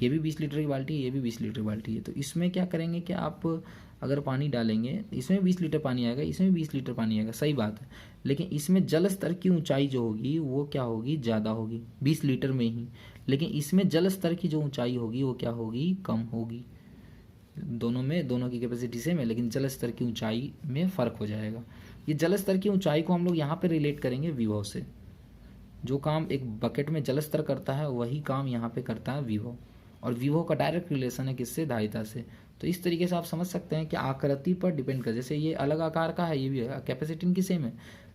ये भी 20 लीटर की बाल्टी है, ये भी 20 लीटर की बाल्टी है, तो इसमें क्या करेंगे कि आप अगर पानी डालेंगे, इसमें 20 लीटर पानी आएगा, इसमें 20 लीटर पानी आएगा, सही बात है, लेकिन इसमें जल स्तर की ऊंचाई जो होगी वो क्या होगी, ज़्यादा होगी 20 लीटर में ही, लेकिन इसमें जल स्तर की जो ऊंचाई होगी वो क्या होगी, कम होगी। दोनों में, दोनों की कैपेसिटी सेम है, लेकिन जल स्तर की ऊंचाई में फ़र्क हो जाएगा। ये जल स्तर की ऊंचाई को हम लोग यहाँ पे रिलेट करेंगे विभव से। जो काम एक बकेट में जल स्तर करता है वही काम यहाँ पे करता है विभव, और विभव का डायरेक्ट रिलेशन है किससे, धारिता से। तो इस तरीके से आप समझ सकते हैं कि आकृति पर डिपेंड कर, जैसे ये अलग आकार का है, ये भी कैपेसिटी इनकी सेम है,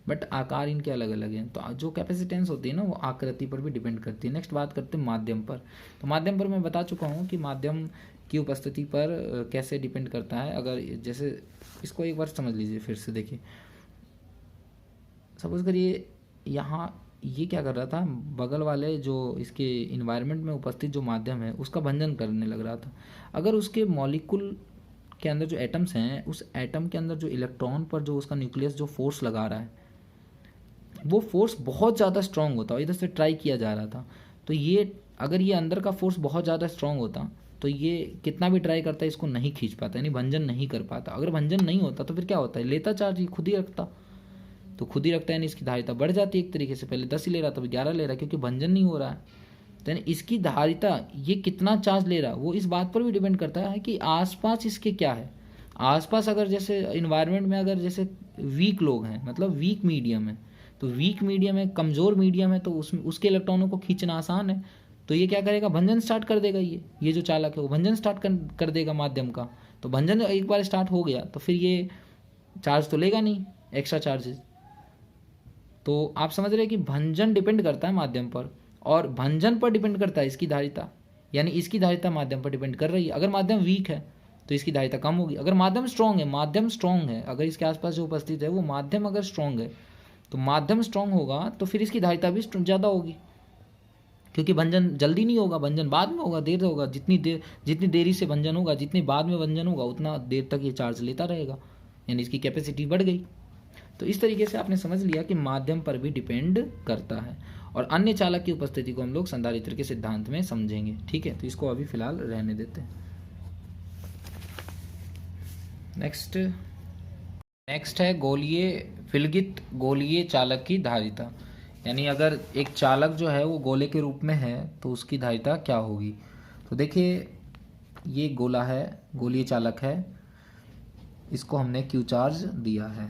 बट आकार इनके अलग अलग हैं, तो जो कैपेसिटेंस होती है ना वो आकृति पर भी डिपेंड करती है। नेक्स्ट बात करते हैं माध्यम पर। तो माध्यम पर मैं बता चुका हूँ कि माध्यम की उपस्थिति पर कैसे डिपेंड करता है। अगर जैसे इसको एक बार समझ लीजिए फिर से, देखिए सपोज करिए यहाँ ये क्या कर रहा था, बगल वाले जो इसके इन्वायरमेंट में उपस्थित जो माध्यम है उसका भंजन करने लग रहा था। अगर उसके मॉलिक्यूल के अंदर जो एटम्स हैं, उस एटम के अंदर जो इलेक्ट्रॉन पर जो उसका न्यूक्लियस जो फोर्स लगा रहा है, वो फोर्स बहुत ज़्यादा स्ट्रांग होता है, इधर से ट्राई किया जा रहा था, तो ये अगर ये अंदर का फोर्स बहुत ज़्यादा स्ट्रांग होता तो ये कितना भी ट्राई करता है इसको नहीं खींच पाता, यानी भंजन नहीं कर पाता। अगर भंजन नहीं होता तो फिर क्या होता है, लेता चार्ज ये खुद ही रखता, तो खुद ही रखता है, यानी इसकी धारिता बढ़ जाती है एक तरीके से, पहले 10 ही ले रहा था, अभी 11 ले रहा है, क्योंकि भंजन नहीं हो रहा है। तो यानी इसकी धारिता, ये कितना चार्ज ले रहा है वो इस बात पर भी डिपेंड करता है कि आसपास इसके क्या है। आसपास अगर जैसे इन्वायरमेंट में अगर जैसे वीक लोग हैं, मतलब वीक मीडियम है, तो वीक मीडियम है, कमज़ोर मीडियम है, तो उसमें उसके इलेक्ट्रॉनों को खींचना आसान है, तो ये क्या करेगा, भंजन स्टार्ट कर देगा। ये जो चालक है वो भंजन स्टार्ट कर देगा माध्यम का। तो भंजन एक बार स्टार्ट हो गया तो फिर ये चार्ज तो लेगा नहीं, एक्स्ट्रा चार्जेस। तो आप समझ रहे हैं कि भंजन डिपेंड करता है माध्यम पर, और भंजन पर डिपेंड करता है इसकी धारिता, यानी इसकी धारिता माध्यम पर डिपेंड कर रही है। अगर माध्यम वीक है तो इसकी धारिता कम होगी, अगर माध्यम स्ट्रॉन्ग है, माध्यम स्ट्रॉन्ग है, अगर इसके आसपास जो उपस्थित है वो माध्यम अगर स्ट्रॉन्ग है, तो माध्यम स्ट्रॉन्ग होगा तो फिर इसकी धारिता भी ज़्यादा होगी, क्योंकि भंजन जल्दी नहीं होगा, भंजन बाद में होगा, देर से होगा। जितनी देरी से भंजन होगा, जितनी बाद में भंजन होगा, उतना देर तक ये चार्ज लेता रहेगा, यानी इसकी कैपेसिटी बढ़ गई। तो इस तरीके से आपने समझ लिया कि माध्यम पर भी डिपेंड करता है, और अन्य चालक की उपस्थिति को हम लोग संधारित्र के सिद्धांत में समझेंगे। ठीक है, तो इसको अभी फिलहाल रहने देते हैं। नेक्स्ट है विलगित गोलीय चालक की धारिता, यानी अगर एक चालक जो है वो गोले के रूप में है तो उसकी धारिता क्या होगी। तो देखिए ये गोला है, गोलीय चालक है, इसको हमने क्यू चार्ज दिया है,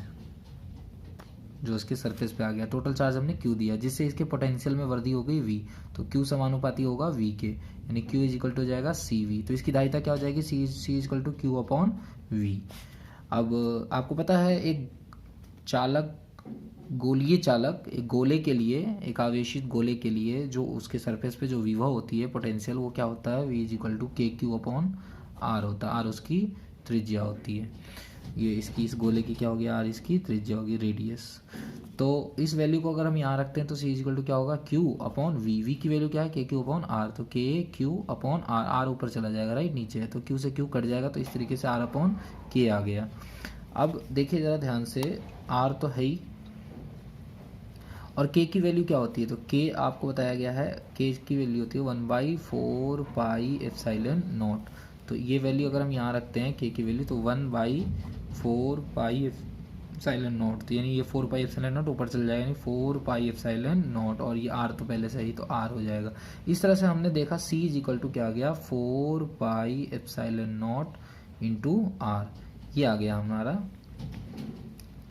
जो इसके सरफेस पे आ गया। टोटल चार्ज हमने Q दिया, जिससे इसके पोटेंशियल में वृद्धि हो गई V, तो Q समानुपाती होगा V के, यानी Q इज इक्वल टू हो जाएगा CV। तो इसकी धारिता क्या हो जाएगी, C is equal to Q upon V। अब आपको पता है एक चालक, गोलीय चालक, एक गोले के लिए, एक आवेशित गोले के लिए जो उसके सरफेस पे जो विभव होती है पोटेंशियल, वो क्या होता है, V is equal to KQ upon R होता है। R उसकी त्रिज्या होती है, ये इसकी, इस गोले की क्या होगी, R इसकी त्रिज्या होगी, रेडियस। तो इस वैल्यू को अगर हम यहाँ रखते हैं तो C इज इक्वल टू क्या होगा, Q अपॉन V। V की वैल्यू क्या है, KQ अपॉन R, तो KQ अपॉन R, R ऊपर चला जाएगा राइट, नीचे है, तो Q से Q कट जाएगा, तो इस तरीके से R अपॉन K आ गया। अब देखिए ज़रा ध्यान से, R तो है ही, और K की वैल्यू क्या होती है, तो K आपको बताया गया है, K की वैल्यू होती है 1/4 पाई एप्सिलॉन नॉट। तो ये वैल्यू अगर हम यहाँ रखते हैं K की वैल्यू, तो 1/4 पाई एप्सिलॉन नॉट, तो यानी ये 4 पाई एप्सिलॉन नॉट ऊपर चल जाएगा, यानी 4 पाई एप्सिलॉन नॉट, और ये R तो पहले से ही, तो R हो जाएगा। इस तरह से हमने देखा C इज इक्वल टू क्या आ गया, 4 pi epsilon naught into R, ये आ गया हमारा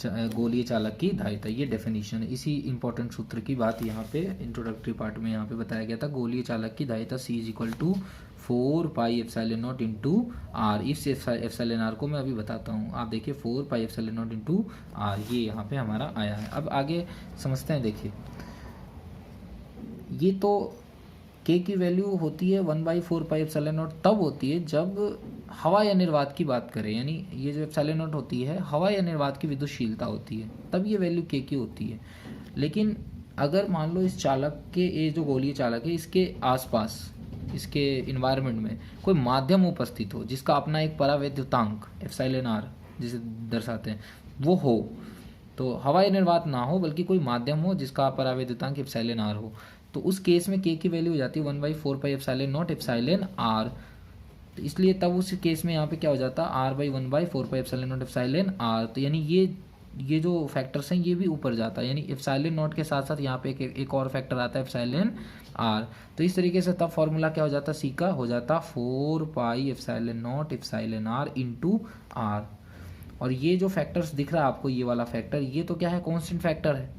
गोलीय चालक की धारिता। ये डेफिनेशन, इसी इंपॉर्टेंट सूत्र की बात यहाँ पे इंट्रोडक्टरी पार्ट में यहाँ पे बताया गया था। गोलीय चालक की धारिता C is equal to 4 pi epsilon naught into R। इस एप्सिलॉन R को मैं अभी बताता हूँ, आप देखिए 4 pi epsilon naught into R, ये यहाँ पे हमारा आया है। अब आगे समझते हैं, देखिए ये तो K की वैल्यू होती है 1/4 पाई एप्सिलॉन नॉट, तब होती है जब हवा या निर्वात की बात करें, यानी ये जो एप्सिलॉन नॉट होती है हवा या निर्वात की विद्युतशीलता होती है, तब ये वैल्यू K की होती है। लेकिन अगर मान लो इस चालक के, ये जो गोलीय चालक है, इसके आसपास, इसके इन्वायरमेंट में कोई माध्यम उपस्थित हो जिसका अपना एक परावैद्युतांक एप्सिलॉन R जिसे दर्शाते हैं वो हो, तो हवा या निर्वात ना हो बल्कि कोई माध्यम हो जिसका परावैद्युतांक एप्सिलॉन R हो, तो उस केस में K की वैल्यू हो जाती है 1/4 पाई एप्सिलॉन नॉट एप्सिलॉन R। तो इसलिए तब उस केस में यहाँ पे क्या हो जाता है, R/1/4 पाई एप्सिलॉन नॉट एप्सिलॉन R। तो यानी ये जो फैक्टर्स हैं ये भी ऊपर जाता है, यानी एप्सिलॉन नॉट के साथ साथ यहाँ पे एक और फैक्टर आता है एप्सिलॉन R। तो इस तरीके से तब फॉर्मूला क्या हो जाता है, C का हो जाता 4 pi epsilon naught epsilon R into R। और ये जो फैक्टर्स दिख रहा है आपको, ये वाला फैक्टर, ये तो क्या है, कांस्टेंट फैक्टर है,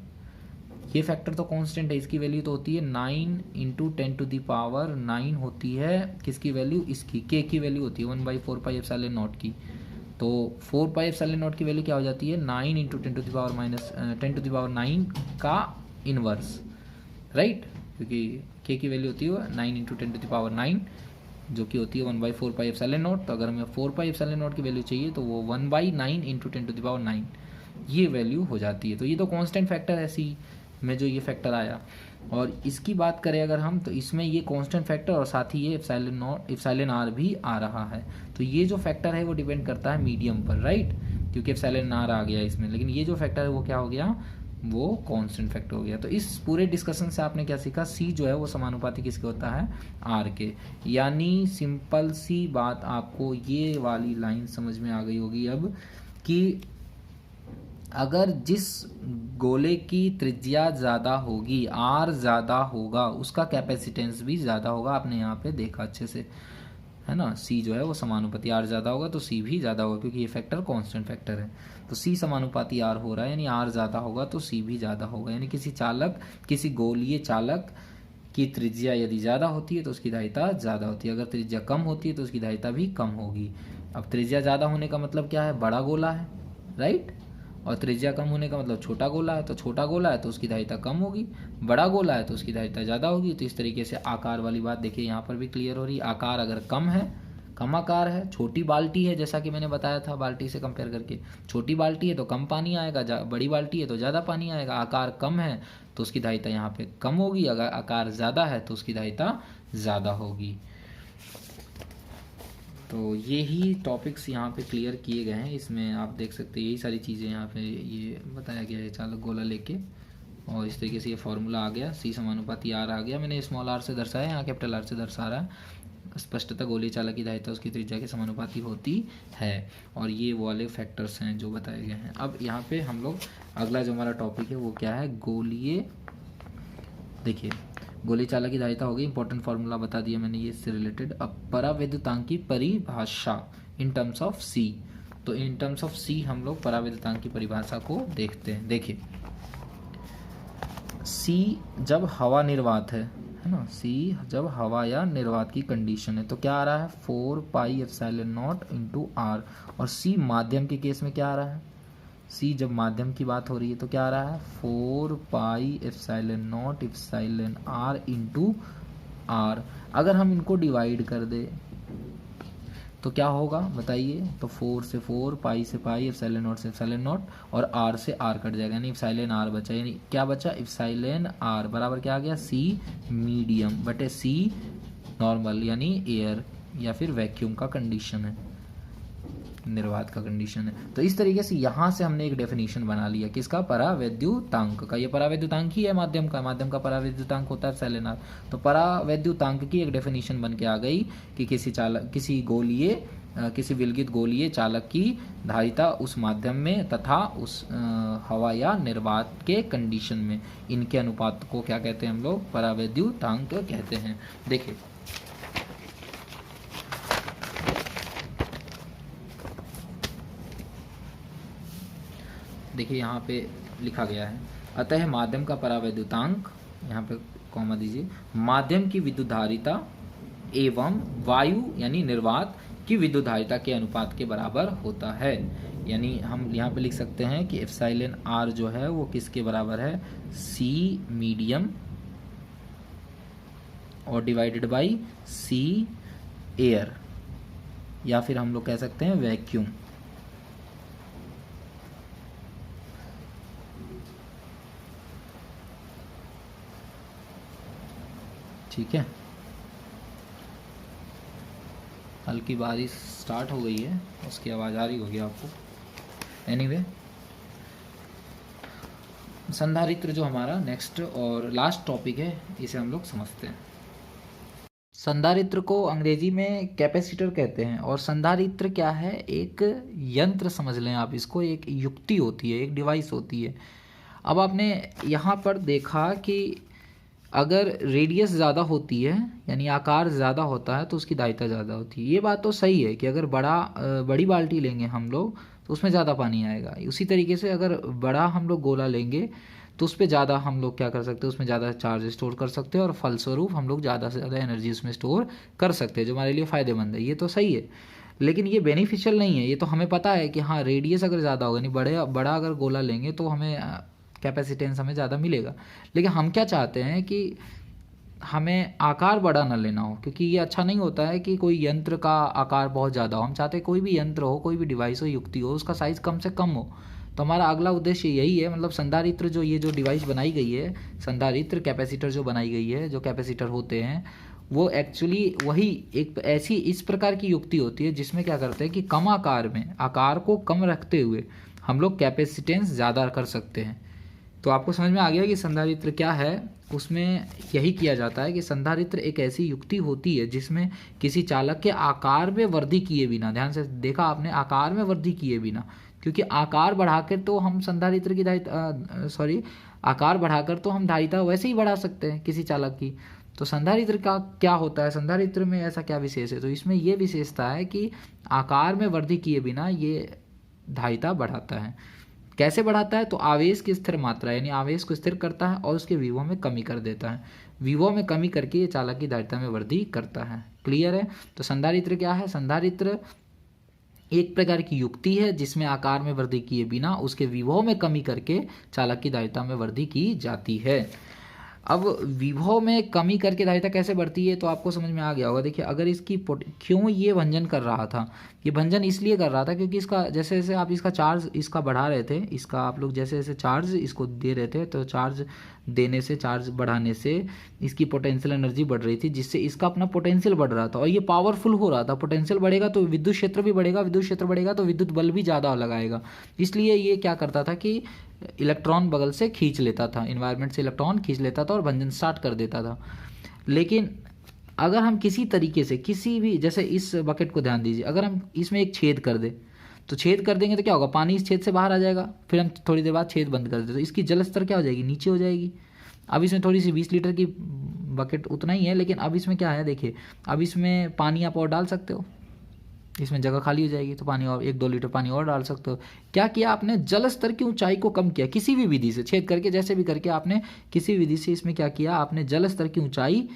ये फैक्टर तो कांस्टेंट है, इसकी वैल्यू तो होती है 9 इंटू 10⁹ होती है, किसकी वैल्यू, इसकी K की वैल्यू होती है 1/4 पाई एप्सिलॉन नॉट की। तो 4 पाई एप्सिलॉन नॉट की वैल्यू क्या हो जाती है, 9 इंटू 10⁻9 का इनवर्स, राइट, क्योंकि K की वैल्यू होती है 9 इंटू 10⁻9 जो कि होती है 1/4 पाई एप्सिलॉन नॉट। तो अगर हमें 4 पाई एप्सिलॉन नॉट की वैल्यू चाहिए तो वो 1/9 इंटू 10⁻9 ये वैल्यू हो जाती है। तो ये तो कांस्टेंट फैक्टर है C में जो ये फैक्टर आया, और इसकी बात करें अगर हम, तो इसमें ये कांस्टेंट फैक्टर और साथ ही ये एप्सिलॉन R भी आ रहा है। तो ये जो फैक्टर है वो डिपेंड करता है मीडियम पर, राइट, क्योंकि एप्सिलॉन R आ गया इसमें, लेकिन ये जो फैक्टर है वो क्या हो गया, वो कांस्टेंट फैक्टर हो गया। तो इस पूरे डिस्कशन से आपने क्या सीखा, C जो है वो समानुपाती किसके होता है, R के। यानी सिंपल सी बात, आपको ये वाली लाइन समझ में आ गई होगी अब, कि अगर जिस गोले की त्रिज्या ज़्यादा होगी, R ज़्यादा होगा, उसका कैपेसिटेंस भी ज़्यादा होगा। आपने यहाँ पे देखा अच्छे से, है ना, C जो है वो समानुपाती, R ज़्यादा होगा तो C भी ज़्यादा होगा, क्योंकि ये फैक्टर कांस्टेंट फैक्टर है। तो C समानुपाती R हो रहा है, यानी R ज़्यादा होगा तो C भी ज़्यादा होगा। यानी किसी गोलीय चालक की त्रिज्या यदि ज़्यादा होती है तो उसकी धारिता ज़्यादा होती है, अगर त्रिज्या कम होती है तो उसकी धारिता भी कम होगी। अब त्रिज्या ज़्यादा होने का मतलब क्या है, बड़ा गोला है, राइट, और त्रिज्या कम होने का मतलब छोटा गोला है। तो छोटा गोला है तो उसकी धारिता कम होगी, बड़ा गोला है तो उसकी धारिता ज़्यादा होगी। तो इस तरीके से आकार वाली बात देखिए यहाँ पर भी क्लियर हो रही है। आकार अगर कम है, कम आकार है, छोटी बाल्टी है, जैसा कि मैंने बताया था बाल्टी से कंपेयर करके, छोटी बाल्टी है तो कम पानी आएगा, बड़ी बाल्टी है तो ज़्यादा पानी आएगा। आकार कम है तो उसकी धारिता यहाँ पे कम होगी, अगर आकार ज़्यादा है तो उसकी धारिता ज़्यादा होगी। तो ये ही टॉपिक्स यहाँ पे क्लियर किए गए हैं। इसमें आप देख सकते हैं यही सारी चीज़ें यहाँ पे ये बताया गया है, चालक गोला लेके, और इस तरीके से ये फॉर्मूला आ गया, C समानुपाती R आ गया। मैंने स्मॉल r से दर्शाया, यहाँ कैपिटल R से दर्शा रहा है। स्पष्टतः गोलीय चालक की धारिता उसकी त्रिज्या के समानुपाती होती है, और ये वो वाले फैक्टर्स हैं जो बताए गए हैं। अब यहाँ पे हम लोग अगला जो हमारा टॉपिक है वो क्या है, गोलीय, देखिए गोलीय चालक की धारिता होगी, इंपॉर्टेंट फार्मूला बता दिया मैंने ये इससे रिलेटेड। अब परावैद्युतांक की परिभाषा इन टर्म्स ऑफ C, तो इन टर्म्स ऑफ C हम लोग परावैद्युतांक की परिभाषा को देखते हैं। देखिए सी जब हवा निर्वात है ना, सी जब हवा या निर्वात की कंडीशन है तो क्या आ रहा है 4 pi epsilon naught into R. और सी माध्यम के केस में क्या आ रहा है, सी जब माध्यम की बात हो रही है तो क्या आ रहा है 4 pi epsilon naught epsilon R into R. अगर हम इनको डिवाइड कर दे तो क्या होगा बताइए, तो 4 से 4, पाई से पाई, एप्सिलॉन नॉट से एप्सिलॉन नॉट और आर से आर कट जाएगा, यानी एप्सिलॉन आर बचा। यानी क्या बचा, एप्सिलॉन आर बराबर क्या आ गया, सी मीडियम बटे सी नॉर्मल यानी एयर या फिर वैक्यूम का कंडीशन है, निर्वात का कंडीशन है। तो इस तरीके से यहाँ से हमने एक डेफिनेशन बना लिया किसका, परावैद्युतांक का। ये परावैद्युतांक ही है माध्यम का, माध्यम का परावैद्युतांक होता है एप्सिलॉन आर। तो परावैद्युतांक की एक डेफिनेशन बन के आ गई कि किसी विलगित गोलीय चालक की धारिता उस माध्यम में तथा उस हवा या निर्वात के कंडीशन में, इनके अनुपात को क्या कहते हैं हम लोग, परावैद्युतांक कहते हैं। देखिए देखिए यहाँ पे लिखा गया है, अतः माध्यम का परावैद्युतांक, यहाँ पे कॉमा दीजिए, माध्यम की विद्युत धारिता एवं वायु यानी निर्वात की विद्युत धारिता के अनुपात के बराबर होता है। यानी हम यहाँ पे लिख सकते हैं कि एप्सिलॉन आर जो है वो किसके बराबर है, सी मीडियम और डिवाइडेड बाई सी एयर, या फिर हम लोग कह सकते हैं वैक्यूम। ठीक है, हल्की बारिश स्टार्ट हो गई है, उसकी आवाज़ आ रही होगी आपको। एनीवे, संधारित्र जो हमारा नेक्स्ट और लास्ट टॉपिक है, इसे हम लोग समझते हैं। संधारित्र को अंग्रेजी में कैपेसिटर कहते हैं। और संधारित्र क्या है, एक यंत्र समझ लें आप इसको, एक युक्ति होती है, एक डिवाइस होती है। अब आपने यहाँ पर देखा कि अगर रेडियस ज़्यादा होती है यानी आकार ज़्यादा होता है तो उसकी धारिता ज़्यादा होती है। ये बात तो सही है कि अगर बड़ी बाल्टी लेंगे हम लोग तो उसमें ज़्यादा पानी आएगा। उसी तरीके से अगर बड़ा हम लोग गोला लेंगे तो उस पर ज़्यादा हम लोग क्या कर सकते हैं, उसमें ज़्यादा चार्ज स्टोर कर सकते हैं और फलस्वरूप हम लोग ज़्यादा से ज़्यादा एनर्जी उसमें स्टोर कर सकते हैं, जो हमारे लिए फ़ायदेमंद है। ये तो सही है, लेकिन ये बेनिफिशियल नहीं है। ये तो हमें पता है कि हाँ, रेडियस अगर ज़्यादा होगा, यानी बड़ा अगर गोला लेंगे तो हमें कैपेसिटेंस हमें ज़्यादा मिलेगा। लेकिन हम क्या चाहते हैं कि हमें आकार बड़ा ना लेना हो, क्योंकि ये अच्छा नहीं होता है कि कोई यंत्र का आकार बहुत ज़्यादा हो। हम चाहते हैं कोई भी यंत्र हो, कोई भी डिवाइस हो, युक्ति हो, उसका साइज़ कम से कम हो। तो हमारा अगला उद्देश्य यही है, मतलब संधारित्र जो ये जो डिवाइस बनाई गई है, संधारित्र कैपेसिटर जो बनाई गई है, जो कैपेसिटर होते हैं वो एक्चुअली वही एक ऐसी इस प्रकार की युक्ति होती है जिसमें क्या करते हैं कि कम आकार में, आकार को कम रखते हुए हम लोग कैपेसिटेंस ज़्यादा कर सकते हैं। तो आपको समझ में आ गया कि संधारित्र क्या है। उसमें यही किया जाता है कि संधारित्र एक ऐसी युक्ति होती है जिसमें किसी चालक के आकार में वृद्धि किए बिना, ध्यान से देखा आपने, आकार में वृद्धि किए बिना, क्योंकि आकार बढ़ाकर तो हम संधारित्र की आकार बढ़ाकर तो हम धारिता वैसे ही बढ़ा सकते हैं किसी चालक की। तो संधारित्र का क्या होता है, संधारित्र में ऐसा क्या विशेष है, तो इसमें ये विशेषता है कि आकार में वृद्धि किए बिना ये धारिता बढ़ाता है। कैसे बढ़ाता है, तो आवेश की स्थिर मात्रा यानी आवेश को स्थिर करता है और उसके विभव में कमी कर देता है। विभव में कमी करके ये चालक की धारिता में वृद्धि करता है। क्लियर है। तो संधारित्र क्या है, संधारित्र एक प्रकार की युक्ति है जिसमें आकार में वृद्धि किए बिना उसके विभव में कमी करके चालक की धारिता में वृद्धि की जाती है। अब विभव में कमी करके धारिता कैसे बढ़ती है, तो आपको समझ में आ गया होगा। देखिए, अगर इसकी क्यों ये भंजन कर रहा था, ये भंजन इसलिए कर रहा था क्योंकि इसका जैसे जैसे आप इसका चार्ज इसका बढ़ा रहे थे, इसका आप लोग जैसे जैसे चार्ज इसको दे रहे थे, तो चार्ज देने से, चार्ज बढ़ाने से इसकी पोटेंशियल एनर्जी बढ़ रही थी, जिससे इसका अपना पोटेंशियल बढ़ रहा था और ये पावरफुल हो रहा था। पोटेंशियल बढ़ेगा तो विद्युत क्षेत्र भी बढ़ेगा, विद्युत क्षेत्र बढ़ेगा तो विद्युत बल भी ज़्यादा लगाएगा। इसलिए ये क्या करता था कि इलेक्ट्रॉन बगल से खींच लेता था, इन्वायरमेंट से इलेक्ट्रॉन खींच लेता था और भंजन स्टार्ट कर देता था। लेकिन अगर हम किसी तरीके से किसी भी, जैसे इस बकेट को ध्यान दीजिए, अगर हम इसमें एक छेद कर दें, तो छेद कर देंगे तो क्या होगा, पानी इस छेद से बाहर आ जाएगा। फिर हम थोड़ी देर बाद छेद बंद कर देते तो इसकी जल स्तर क्या हो जाएगी, नीचे हो जाएगी। अब इसमें थोड़ी सी 20 लीटर की बकेट उतना ही है, लेकिन अब इसमें क्या है, देखिए अब इसमें पानी आप और डाल सकते हो, इसमें जगह खाली हो जाएगी, तो पानी और 1-2 लीटर पानी और डाल सकते हो। क्या किया आपने, जल स्तर की ऊंचाई को कम किया किसी भी विधि से, छेद करके जैसे भी करके आपने किसी विधि से इसमें क्या किया, आपने जल स्तर की ऊंचाई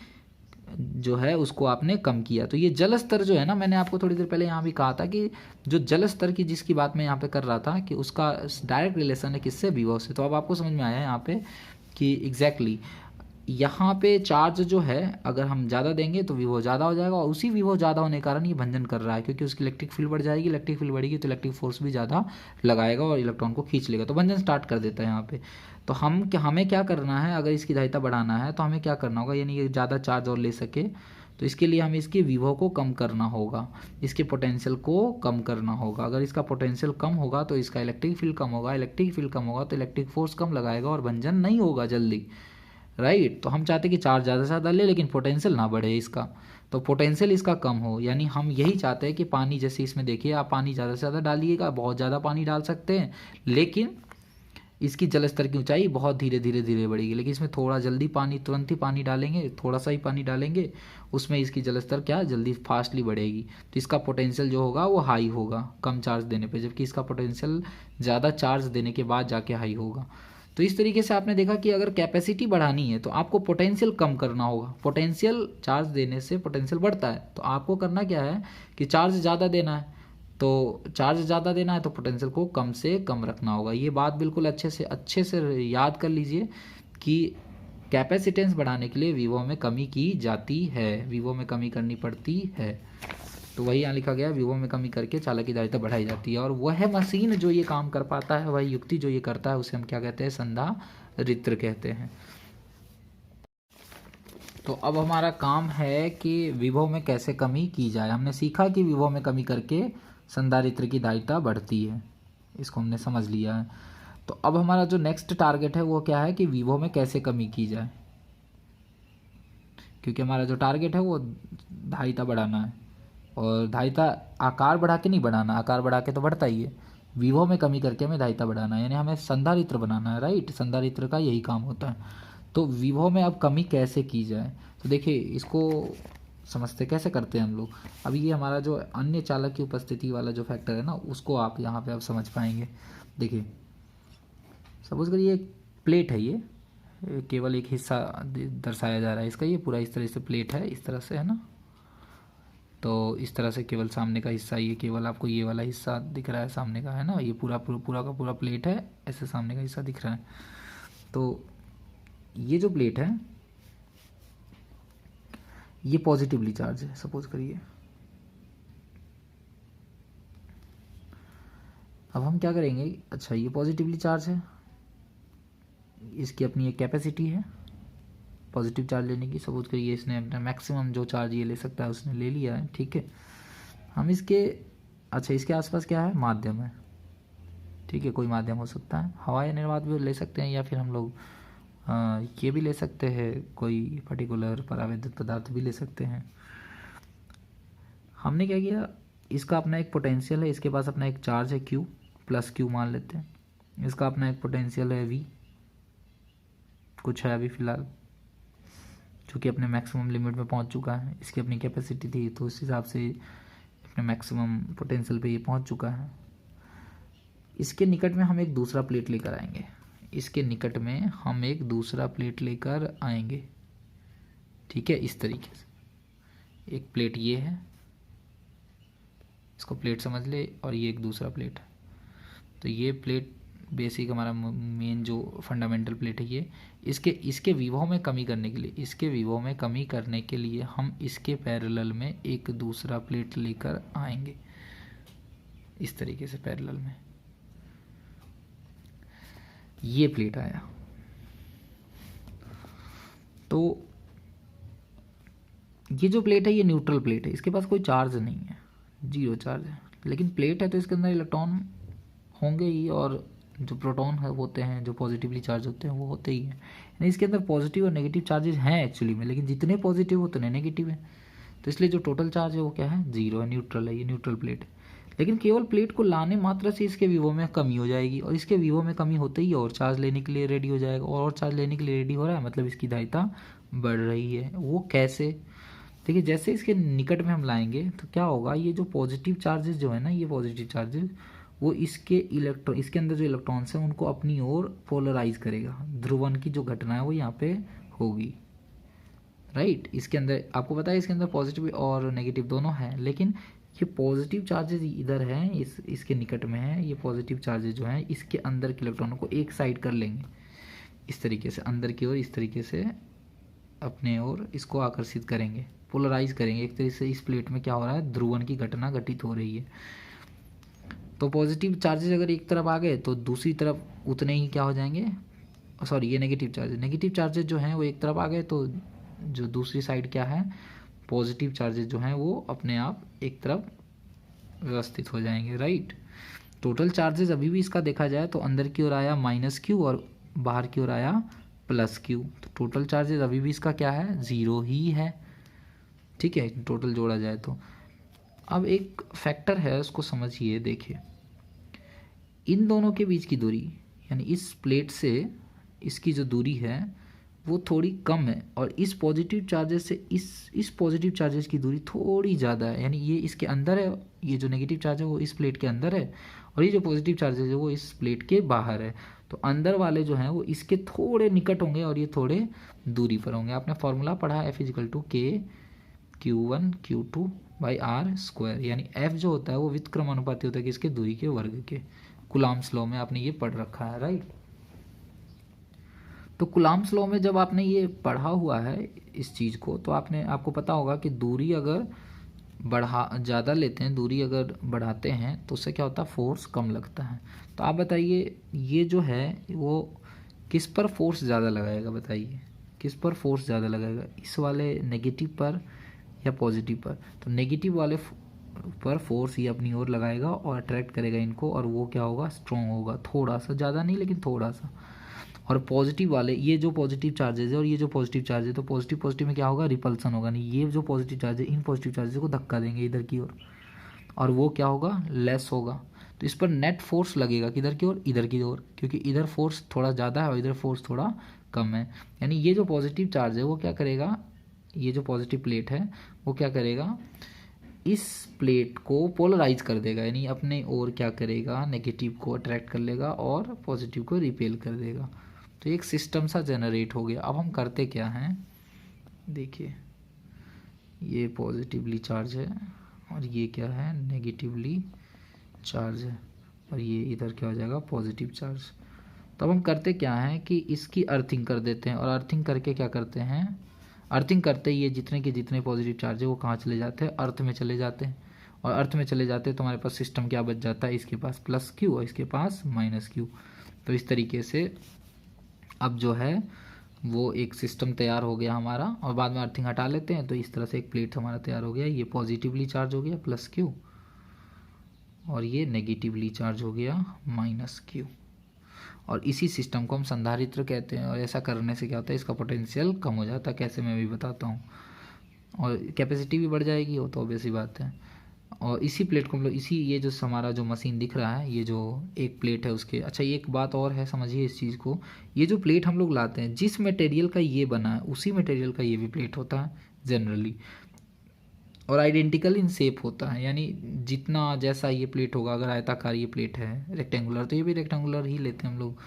जो है उसको आपने कम किया। तो ये जल स्तर जो है ना, मैंने आपको थोड़ी देर पहले यहाँ भी कहा था कि जो जल स्तर की जिसकी बात मैं यहाँ पे कर रहा था कि उसका डायरेक्ट रिलेशन है किससे, विभव से। तो अब आपको समझ में आया है यहाँ पे कि एग्जैक्टली यहाँ पे चार्ज जो है अगर हम ज़्यादा देंगे तो विभव ज़्यादा हो जाएगा, और उसी विभव ज़्यादा होने के कारण ये भंजन कर रहा है, क्योंकि उसकी इलेक्ट्रिक फील्ड बढ़ जाएगी, इलेक्ट्रिक फील्ड बढ़ेगी तो इलेक्ट्रिक फोर्स भी ज़्यादा लगाएगा और इलेक्ट्रॉन को खींच लेगा, तो भंजन स्टार्ट कर देता है यहाँ पे। तो हमें क्या करना है, अगर इसकी धारिता बढ़ाना है तो हमें क्या करना होगा, यानी ये ज़्यादा चार्ज और ले सके, तो इसके लिए हमें इसके विभव को कम करना होगा, इसके पोटेंशियल को कम करना होगा। अगर इसका पोटेंशियल कम होगा तो इसका इलेक्ट्रिक फील्ड कम होगा, इलेक्ट्रिक फील्ड कम होगा तो इलेक्ट्रिक फोर्स कम लगाएगा और भंजन नहीं होगा जल्दी, राइट। तो हम चाहते कि चार्ज ज़्यादा से ज़्यादा ले लेकिन पोटेंशियल ना बढ़े इसका, तो पोटेंशियल इसका कम हो, यानी हम यही चाहते हैं कि पानी, जैसे इसमें देखिए आप पानी ज़्यादा से ज़्यादा डालिएगा, बहुत ज़्यादा पानी डाल सकते हैं, लेकिन इसकी जल स्तर की ऊंचाई बहुत धीरे धीरे धीरे बढ़ेगी। लेकिन इसमें थोड़ा जल्दी पानी, तुरंत ही पानी डालेंगे, थोड़ा सा ही पानी डालेंगे, उसमें इसकी जल स्तर क्या जल्दी फास्टली बढ़ेगी, तो इसका पोटेंशियल जो होगा वो हाई होगा कम चार्ज देने पे, जबकि इसका पोटेंशियल ज़्यादा चार्ज देने के बाद जाके हाई होगा। तो इस तरीके से आपने देखा कि अगर कैपेसिटी बढ़ानी है तो आपको पोटेंशियल कम करना होगा। पोटेंशियल चार्ज देने से पोटेंशियल बढ़ता है, तो आपको करना क्या है कि चार्ज ज़्यादा देना है, तो चार्ज ज़्यादा देना है तो पोटेंशियल को कम से कम रखना होगा। ये बात बिल्कुल अच्छे से याद कर लीजिए कि कैपेसिटेंस बढ़ाने के लिए विभव में कमी की जाती है, विभव में कमी करनी पड़ती है। तो वही यहाँ लिखा गया, विभव में कमी करके चालक की धारिता बढ़ाई जाती है, और वह मशीन जो ये काम कर पाता है, वह युक्ति जो ये करता है, उसे हम क्या कहते हैं, संधारित्र कहते हैं। तो अब हमारा काम है कि विभव में कैसे कमी की जाए। हमने सीखा कि विभव में कमी करके संधारित्र की धारिता बढ़ती है, इसको हमने समझ लिया है। तो अब हमारा जो नेक्स्ट टारगेट है वो क्या है कि विभव में कैसे कमी की जाए, क्योंकि हमारा जो टारगेट है वो धारिता बढ़ाना है, और धारिता आकार बढ़ा के नहीं बढ़ाना, आकार बढ़ा के तो बढ़ता ही है, विभव में कमी करके हमें धारिता बढ़ाना है, यानी हमें संधारित्र बनाना है, राइट। संधारित्र का यही काम होता है। तो विभव में अब कमी कैसे की जाए, तो देखिए इसको समझते कैसे करते हैं हम लोग। अब ये हमारा जो अन्य चालक की उपस्थिति वाला जो फैक्टर है ना, उसको आप यहाँ पे अब समझ पाएंगे। देखिए सपोज करिए एक प्लेट है, ये केवल एक हिस्सा दर्शाया जा रहा है इसका, ये पूरा इस तरह से प्लेट है, इस तरह से है ना, तो इस तरह से केवल सामने का हिस्सा, ये केवल आपको ये वाला हिस्सा दिख रहा है सामने का, है ना, ये पूरा का पूरा प्लेट है, ऐसे सामने का हिस्सा दिख रहा है। तो ये जो प्लेट है ये पॉजिटिवली चार्ज है, सपोज करिए। अब हम क्या करेंगे, अच्छा ये पॉजिटिवली चार्ज है, इसकी अपनी एक कैपेसिटी है पॉजिटिव चार्ज लेने की, सपोज करिए इसने अपना मैक्सिमम जो चार्ज ये ले सकता है उसने ले लिया है, ठीक है। हम इसके, अच्छा इसके आसपास क्या है, माध्यम है, ठीक है, कोई माध्यम हो सकता है, हवा या निर्वात भी ले सकते हैं, या फिर हम लोग ये भी ले सकते हैं, कोई पर्टिकुलर परावैद्युत पदार्थ भी ले सकते हैं। हमने क्या किया, इसका अपना एक पोटेंशियल है, इसके पास अपना एक चार्ज है Q प्लस Q मान लेते हैं, इसका अपना एक पोटेंशियल है V कुछ है अभी फ़िलहाल, चूँकि अपने मैक्सिमम लिमिट में पहुंच चुका है, इसकी अपनी कैपेसिटी थी तो उस हिसाब से अपने मैक्सिमम पोटेंशियल पे ये पहुंच चुका है। इसके निकट में हम एक दूसरा प्लेट लेकर आएंगे, इसके निकट में हम एक दूसरा प्लेट लेकर आएंगे, ठीक है, इस तरीके से। एक प्लेट ये है, इसको प्लेट समझ ले, और ये एक दूसरा प्लेट है। तो ये प्लेट बेसिक हमारा मेन जो फंडामेंटल प्लेट है ये, इसके विभव में कमी करने के लिए, इसके विभव में कमी करने के लिए हम इसके पैरेलल में एक दूसरा प्लेट लेकर आएंगे, इस तरीके से पैरेलल में ये प्लेट आया। तो ये जो प्लेट है ये न्यूट्रल प्लेट है, इसके पास कोई चार्ज नहीं है, जीरो चार्ज है, लेकिन प्लेट है तो इसके अंदर इलेक्ट्रॉन होंगे ही, और जो प्रोटॉन होते हैं जो पॉजिटिवली चार्ज होते हैं वो होते ही हैं, यानी इसके अंदर पॉजिटिव और नेगेटिव चार्जेस हैं एक्चुअली में, लेकिन जितने पॉजिटिव उतने नेगेटिव है, तो इसलिए जो टोटल चार्ज है वो क्या है, जीरो है, न्यूट्रल है, ये न्यूट्रल प्लेट है। लेकिन केवल प्लेट को लाने मात्र से इसके विभव में कमी हो जाएगी, और इसके विभव में कमी होते ही और चार्ज लेने के लिए रेडी हो जाएगा, और चार्ज लेने के लिए रेडी हो रहा है, मतलब इसकी धारिता बढ़ रही है। वो कैसे, देखिए जैसे इसके निकट में हम लाएंगे तो क्या होगा, ये जो पॉजिटिव चार्जेस जो है ना, ये पॉजिटिव चार्जेस वो इसके इलेक्ट्रॉन, इसके अंदर जो इलेक्ट्रॉन्स हैं उनको अपनी ओर पोलराइज करेगा। ध्रुवन की जो घटना है वो यहाँ पे होगी, राइट। इसके अंदर आपको पता है इसके अंदर पॉजिटिव और नेगेटिव दोनों हैं, लेकिन ये पॉजिटिव चार्जेस इधर हैं, इसके निकट में है। ये पॉजिटिव चार्जेस जो हैं इसके अंदर के इलेक्ट्रॉनों को एक साइड कर लेंगे इस तरीके से, अंदर की ओर इस तरीके से अपने ओर इसको आकर्षित करेंगे, पोलराइज करेंगे। एक तरीके से इस प्लेट में क्या हो रहा है, ध्रुवन की घटना घटित हो रही है। तो पॉजिटिव चार्जेस अगर एक तरफ आ गए तो दूसरी तरफ उतने ही क्या हो जाएंगे, सॉरी ये नेगेटिव चार्जेस जो हैं वो एक तरफ आ गए तो जो दूसरी साइड क्या है, पॉजिटिव चार्जेस जो हैं वो अपने आप एक तरफ व्यवस्थित हो जाएंगे, राइट। टोटल चार्जेस अभी भी इसका देखा जाए तो अंदर की ओर आया -q और बाहर की ओर आया +q, तो टोटल चार्जेस अभी भी इसका क्या है, 0 ही है, ठीक है, टोटल जोड़ा जाए तो। अब एक फैक्टर है उसको समझिए, देखिए इन दोनों के बीच की दूरी, यानी इस प्लेट से इसकी जो दूरी है वो थोड़ी कम है, और इस पॉजिटिव चार्जेस से इस पॉजिटिव चार्जेस की दूरी थोड़ी ज़्यादा है, यानी ये इसके अंदर है, ये जो नेगेटिव चार्ज है वो इस प्लेट के अंदर है, और ये जो पॉजिटिव चार्जेस है वो इस प्लेट के बाहर है। तो अंदर वाले जो हैं वो इसके थोड़े निकट होंगे और ये थोड़े दूरी पर होंगे। आपने फॉर्मूला पढ़ा F = K Q1 Q2/r², यानी F जो होता है वो व्युत्क्रमानुपाती होता है किसके, दूरी के वर्ग के। कूलॉम्स लॉ में आपने ये पढ़ रखा है, राइट। तो कूलॉम्स लॉ में जब आपने ये पढ़ा हुआ है इस चीज़ को, तो आपको पता होगा कि दूरी अगर ज़्यादा लेते हैं, दूरी अगर बढ़ाते हैं तो उससे क्या होता है, फोर्स कम लगता है। तो आप बताइए ये जो है वो किस पर फोर्स ज़्यादा लगाएगा, बताइए किस पर फोर्स ज़्यादा लगाएगा, इस वाले नेगेटिव पर या पॉजिटिव पर। तो नेगेटिव वाले पर फोर्स ये अपनी ओर लगाएगा और अट्रैक्ट करेगा इनको, और वो क्या होगा, स्ट्रॉन्ग होगा, थोड़ा सा, ज़्यादा नहीं लेकिन थोड़ा सा। और पॉजिटिव वाले, ये जो पॉजिटिव चार्जेज है और ये जो पॉजिटिव चार्ज है, तो पॉजिटिव में क्या होगा, रिपल्सन होगा, नहीं ये जो पॉजिटिव चार्ज है इन पॉजिटिव चार्जेस को धक्का देंगे इधर की ओर, और वो क्या होगा, लेस होगा। तो इस पर नेट फोर्स लगेगा किधर की ओर, इधर की ओर, क्योंकि इधर फोर्स थोड़ा ज़्यादा है और इधर फोर्स थोड़ा कम है। यानी ये जो पॉजिटिव चार्ज है वो क्या करेगा, ये जो पॉजिटिव प्लेट है वो क्या करेगा, इस प्लेट को पोलराइज कर देगा, यानी अपने ओर क्या करेगा, नेगेटिव को अट्रैक्ट कर लेगा और पॉजिटिव को रिपेल कर देगा। तो एक सिस्टम सा जनरेट हो गया। अब हम करते क्या हैं, देखिए ये पॉजिटिवली चार्ज है और ये क्या है, नेगेटिवली चार्ज है, और ये इधर क्या हो जाएगा, पॉजिटिव चार्ज। तो अब हम करते क्या हैं कि इसकी अर्थिंग कर देते हैं, और अर्थिंग करके क्या करते हैं, अर्थिंग करते ही ये जितने के जितने पॉजिटिव चार्ज है वो कहाँ चले जाते हैं, अर्थ में चले जाते हैं, और अर्थ में चले जाते हैं तो हमारे पास सिस्टम क्या बच जाता है, इसके पास +q और इसके पास -q। तो इस तरीके से अब जो है वो एक सिस्टम तैयार हो गया हमारा, और बाद में अर्थिंग हटा लेते हैं तो इस तरह से एक प्लेट हमारा तैयार हो गया। ये पॉजिटिवली चार्ज हो गया +q, और ये नेगेटिवली चार्ज हो गया -q, और इसी सिस्टम को हम संधारित्र कहते हैं। और ऐसा करने से क्या होता है, इसका पोटेंशियल कम हो जाता है, कैसे मैं भी बताता हूँ, और कैपेसिटी भी बढ़ जाएगी, वो तो ऑब्वियस ही बात है। और इसी प्लेट को हम लोग, इसी ये जो हमारा जो मशीन दिख रहा है, ये जो एक प्लेट है उसके, अच्छा ये एक बात और है, समझिए इस चीज़ को, ये जो प्लेट हम लोग लाते हैं जिस मटेरियल का ये बना है उसी मटेरियल का ये भी प्लेट होता है जनरली, और आइडेंटिकल इन शेप होता है, यानी जितना जैसा ये प्लेट होगा, अगर आयताकार ये प्लेट है रेक्टेंगुलर तो ये भी रेक्टेंगुलर ही लेते हैं हम लोग,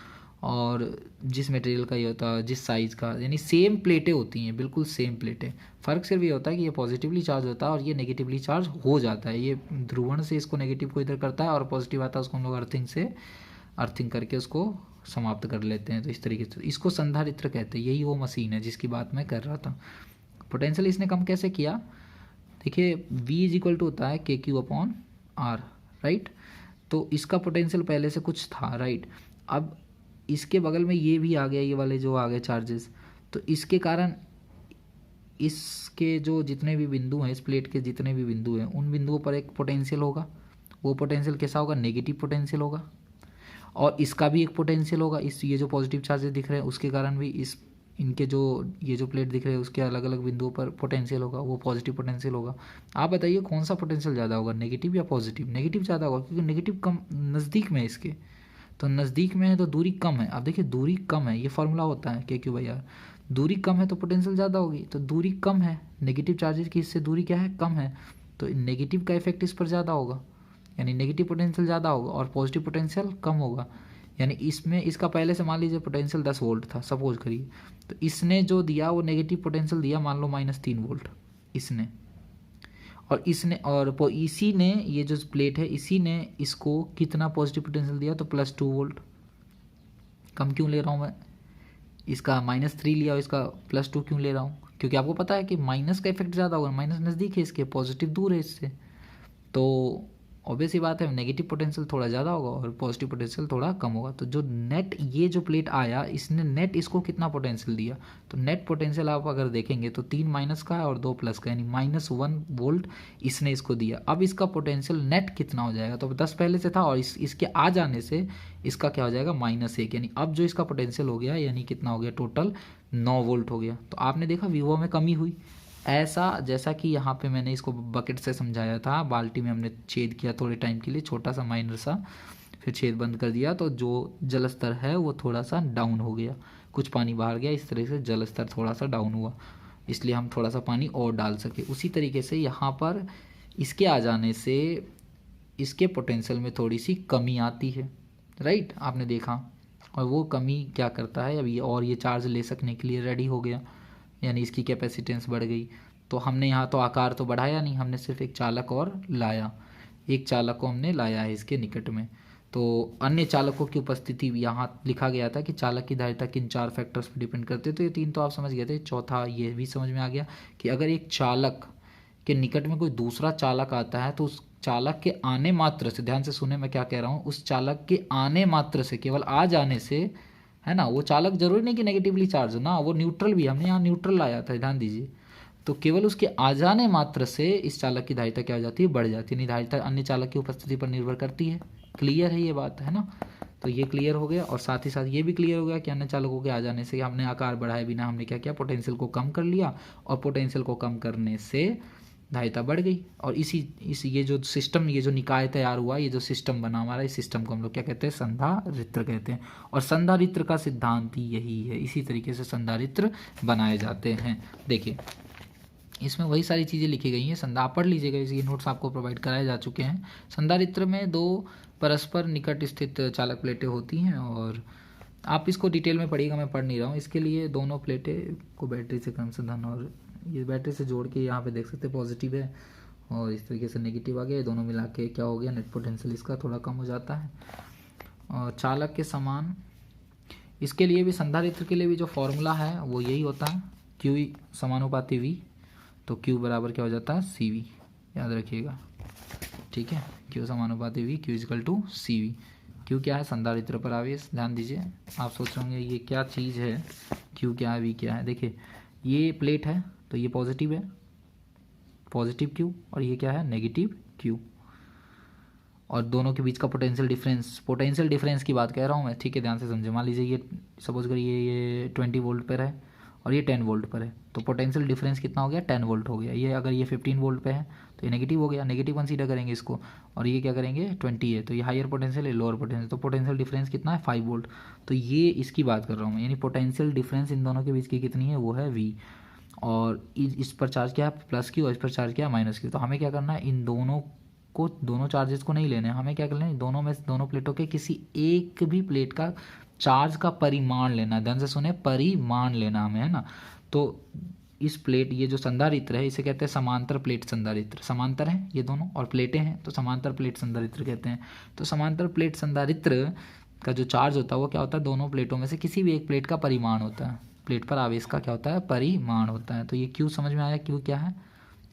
और जिस मटेरियल का ये होता है जिस साइज़ का, यानी सेम प्लेटें होती हैं, बिल्कुल सेम प्लेटें। फ़र्क सिर्फ ये होता है कि ये पॉजिटिवली चार्ज होता है और ये नेगेटिवली चार्ज हो जाता है। ये ध्रुवण से इसको नेगेटिव को इधर करता है और पॉजिटिव आता है उसको हम लोग अर्थिंग करके उसको समाप्त कर लेते हैं। तो इस तरीके से इसको संधारित्र कहते हैं। यही वो मशीन है जिसकी बात मैं कर रहा था। पोटेंशियल इसने कम कैसे किया, देखिए V = होता है KQ/R, राइट। तो इसका पोटेंशियल पहले से कुछ था, राइट। अब इसके बगल में ये भी आ गया, ये वाले जो आ गए चार्जेस, तो इसके कारण इसके जो जितने भी बिंदु हैं, इस प्लेट के जितने भी बिंदु हैं, उन बिंदुओं पर एक पोटेंशियल होगा। वो पोटेंशियल कैसा होगा, नेगेटिव पोटेंशियल होगा, और इसका भी एक पोटेंशियल होगा। ये जो पॉजिटिव चार्जेस दिख रहे हैं उसके कारण भी इनके जो ये जो प्लेट दिख रहे हैं उसके अलग अलग बिंदुओं पर पोटेंशियल होगा, वो पॉजिटिव पोटेंशियल होगा। आप बताइए कौन सा पोटेंशियल ज़्यादा होगा, नेगेटिव या पॉजिटिव? नेगेटिव ज़्यादा होगा, क्योंकि नेगेटिव कम नज़दीक में है इसके, तो नज़दीक में है तो दूरी कम है। अब देखिए दूरी कम है, ये फार्मूला होता है KQ/R। दूरी कम है तो पोटेंशियल ज़्यादा होगी, तो दूरी कम है, नेगेटिव चार्जेस की इससे दूरी क्या है, कम है, तो नेगेटिव का इफेक्ट इस पर ज़्यादा होगा, यानी नेगेटिव पोटेंशियल ज़्यादा होगा और पॉजिटिव पोटेंशियल कम होगा। यानी इसमें इसका पहले से मान लीजिए पोटेंशियल 10 वोल्ट था सपोज करिए, तो इसने जो दिया वो नेगेटिव पोटेंशियल दिया मान लो -3 वोल्ट इसने, और इसी ने ये जो प्लेट है इसी ने इसको कितना पॉजिटिव पोटेंशियल दिया, तो +2 वोल्ट। कम क्यों ले रहा हूँ मैं, इसका -3 लिया और इसका +2 क्यों ले रहा हूँ, क्योंकि आपको पता है कि माइनस का इफेक्ट ज़्यादा होगा, माइनस नज़दीक है इसके, पॉजिटिव दूर है इससे, तो ऑब्वियस ही बात है नेगेटिव पोटेंशियल थोड़ा ज़्यादा होगा और पॉजिटिव पोटेंशियल थोड़ा कम होगा। तो जो नेट ये जो प्लेट आया इसने नेट इसको कितना पोटेंशियल दिया, तो नेट पोटेंशियल आप अगर देखेंगे तो 3 माइनस का है और 2 प्लस का, यानी -1 वोल्ट इसने इसको दिया। अब इसका पोटेंशियल नेट कितना हो जाएगा, तो 10 पहले से था और इसके आ जाने से इसका क्या हो जाएगा -1, यानी अब जो इसका पोटेंशियल हो गया यानी कितना हो गया, टोटल 9 वोल्ट हो गया। तो आपने देखा वीवो में कमी हुई, ऐसा जैसा कि यहाँ पे मैंने इसको बकेट से समझाया था, बाल्टी में हमने छेद किया थोड़े टाइम के लिए छोटा सा माइनर सा, फिर छेद बंद कर दिया तो जो जल स्तर है वो थोड़ा सा डाउन हो गया, कुछ पानी बाहर गया, इस तरह से जल स्तर थोड़ा सा डाउन हुआ, इसलिए हम थोड़ा सा पानी और डाल सके। उसी तरीके से यहाँ पर इसके आ जाने से इसके पोटेंशियल में थोड़ी सी कमी आती है, राइट, आपने देखा, और वो कमी क्या करता है, अब ये चार्ज ले सकने के लिए रेडी हो गया, यानी इसकी कैपेसिटेंस बढ़ गई। तो हमने यहाँ तो आकार तो बढ़ाया नहीं, हमने सिर्फ एक चालक और लाया, एक चालक को हमने लाया है इसके निकट में। तो अन्य चालकों की उपस्थिति यहाँ लिखा गया था कि चालक की धारिता किन 4 फैक्टर्स पर डिपेंड करते, तो ये 3 तो आप समझ गए थे, चौथा ये भी समझ में आ गया कि अगर एक चालक के निकट में कोई दूसरा चालक आता है तो उस चालक के आने मात्र से, ध्यान से सुने मैं क्या कह रहा हूँ, उस चालक के आने मात्र से, केवल आ जाने से, है ना, वो चालक जरूरी नहीं कि नेगेटिवली चार्ज हो ना, वो न्यूट्रल भी, हमने यहाँ न्यूट्रल लाया था, ध्यान दीजिए, तो केवल उसके आ जाने मात्र से इस चालक की धारिता क्या हो जाती है, बढ़ जाती है, धारिता अन्य चालक की उपस्थिति पर निर्भर करती है। क्लियर है ये बात, है ना, तो ये क्लियर हो गया, और साथ ही साथ ये भी क्लियर हो गया कि अन्य चालकों के आ जाने से हमने आकार बढ़ाए बिना हमने क्या किया, पोटेंशियल को कम कर लिया, और पोटेंशियल को कम करने से धारिता बढ़ गई। और इसी ये जो सिस्टम, ये जो निकाय तैयार हुआ, ये जो सिस्टम बना हमारा, इस सिस्टम को हम लोग क्या कहते हैं, संधारित्र कहते हैं। और संधारित्र का सिद्धांत ही यही है, इसी तरीके से संधारित्र बनाए जाते हैं। देखिए इसमें वही सारी चीज़ें लिखी गई हैं, आप पढ़ लीजिएगा, इसके नोट्स आपको प्रोवाइड कराए जा चुके हैं। संधारित्र में 2 परस्पर निकट स्थित चालक प्लेटें होती हैं, और आप इसको डिटेल में पढ़िएगा, मैं पढ़ नहीं रहा हूँ। इसके लिए दोनों प्लेटें को बैटरी से क्रमशः धन और ये बैटरी से जोड़ के यहाँ पे देख सकते हैं पॉजिटिव है और इस तरीके से नेगेटिव आ गया, दोनों मिला के क्या हो गया, नेट पोटेंशियल इसका थोड़ा कम हो जाता है। और चालक के समान, इसके लिए भी, संधारित्र के लिए भी जो फॉर्मूला है वो यही होता है, Q समानुपाती V, तो Q बराबर क्या हो जाता है, CV, याद रखिएगा, ठीक है, Q समानुपाती V, Q equal to CV। Q क्या है, संधारित्र पर आवेश, ध्यान दीजिए, आप सोच रहे होंगे ये क्या चीज़ है, Q क्या है, V क्या है। देखिए ये प्लेट है तो ये पॉजिटिव है, पॉजिटिव Q, और ये क्या है, नेगेटिव Q, और दोनों के बीच का पोटेंशियल डिफरेंस की बात कह रहा हूँ मैं, ठीक है, ध्यान से समझे। मान लीजिए ये सपोज करिए ये 20 वोल्ट पर है और ये 10 वोल्ट पर है, तो पोटेंशियल डिफरेंस कितना हो गया, 10 वोल्ट हो गया। ये अगर ये 15 वोल्ट पे है तो ये नेगेटिव हो गया, नेगेटिव कंसीडर करेंगे इसको, और ये क्या करेंगे 20 है, तो ये हायर पोटेंशियल है, लोअर पोटेंशियल, तो पोटेंशियल डिफरेंस कितना है, 5 वोल्ट। तो ये इसकी बात कर रहा हूँ मैं, यानी पोटेंशियल डिफरेंस इन दोनों के बीच की कितनी है, वो है V, और इस पर चार्ज क्या है, +Q, और इस पर चार्ज क्या है, -Q। तो हमें क्या करना है, इन दोनों चार्जेस को नहीं लेने, हमें क्या करना है, दोनों प्लेटों के किसी एक भी प्लेट का चार्ज का परिमाण लेना, ध्यान से सुने, परिमाण लेना हमें, है ना। तो इस प्लेट, ये जो संधारित्र है इसे कहते हैं समांतर प्लेट संधारित्र, समांतर है ये दोनों और प्लेटें हैं तो समांतर प्लेट संधारित्र कहते हैं। तो समांतर प्लेट संधारित्र का जो चार्ज होता है वो क्या होता है, दोनों प्लेटों में से किसी भी एक प्लेट का परिमाण होता है, प्लेट पर आवेश का क्या होता है, परिमाण होता है। तो ये Q समझ में आया, Q क्या है,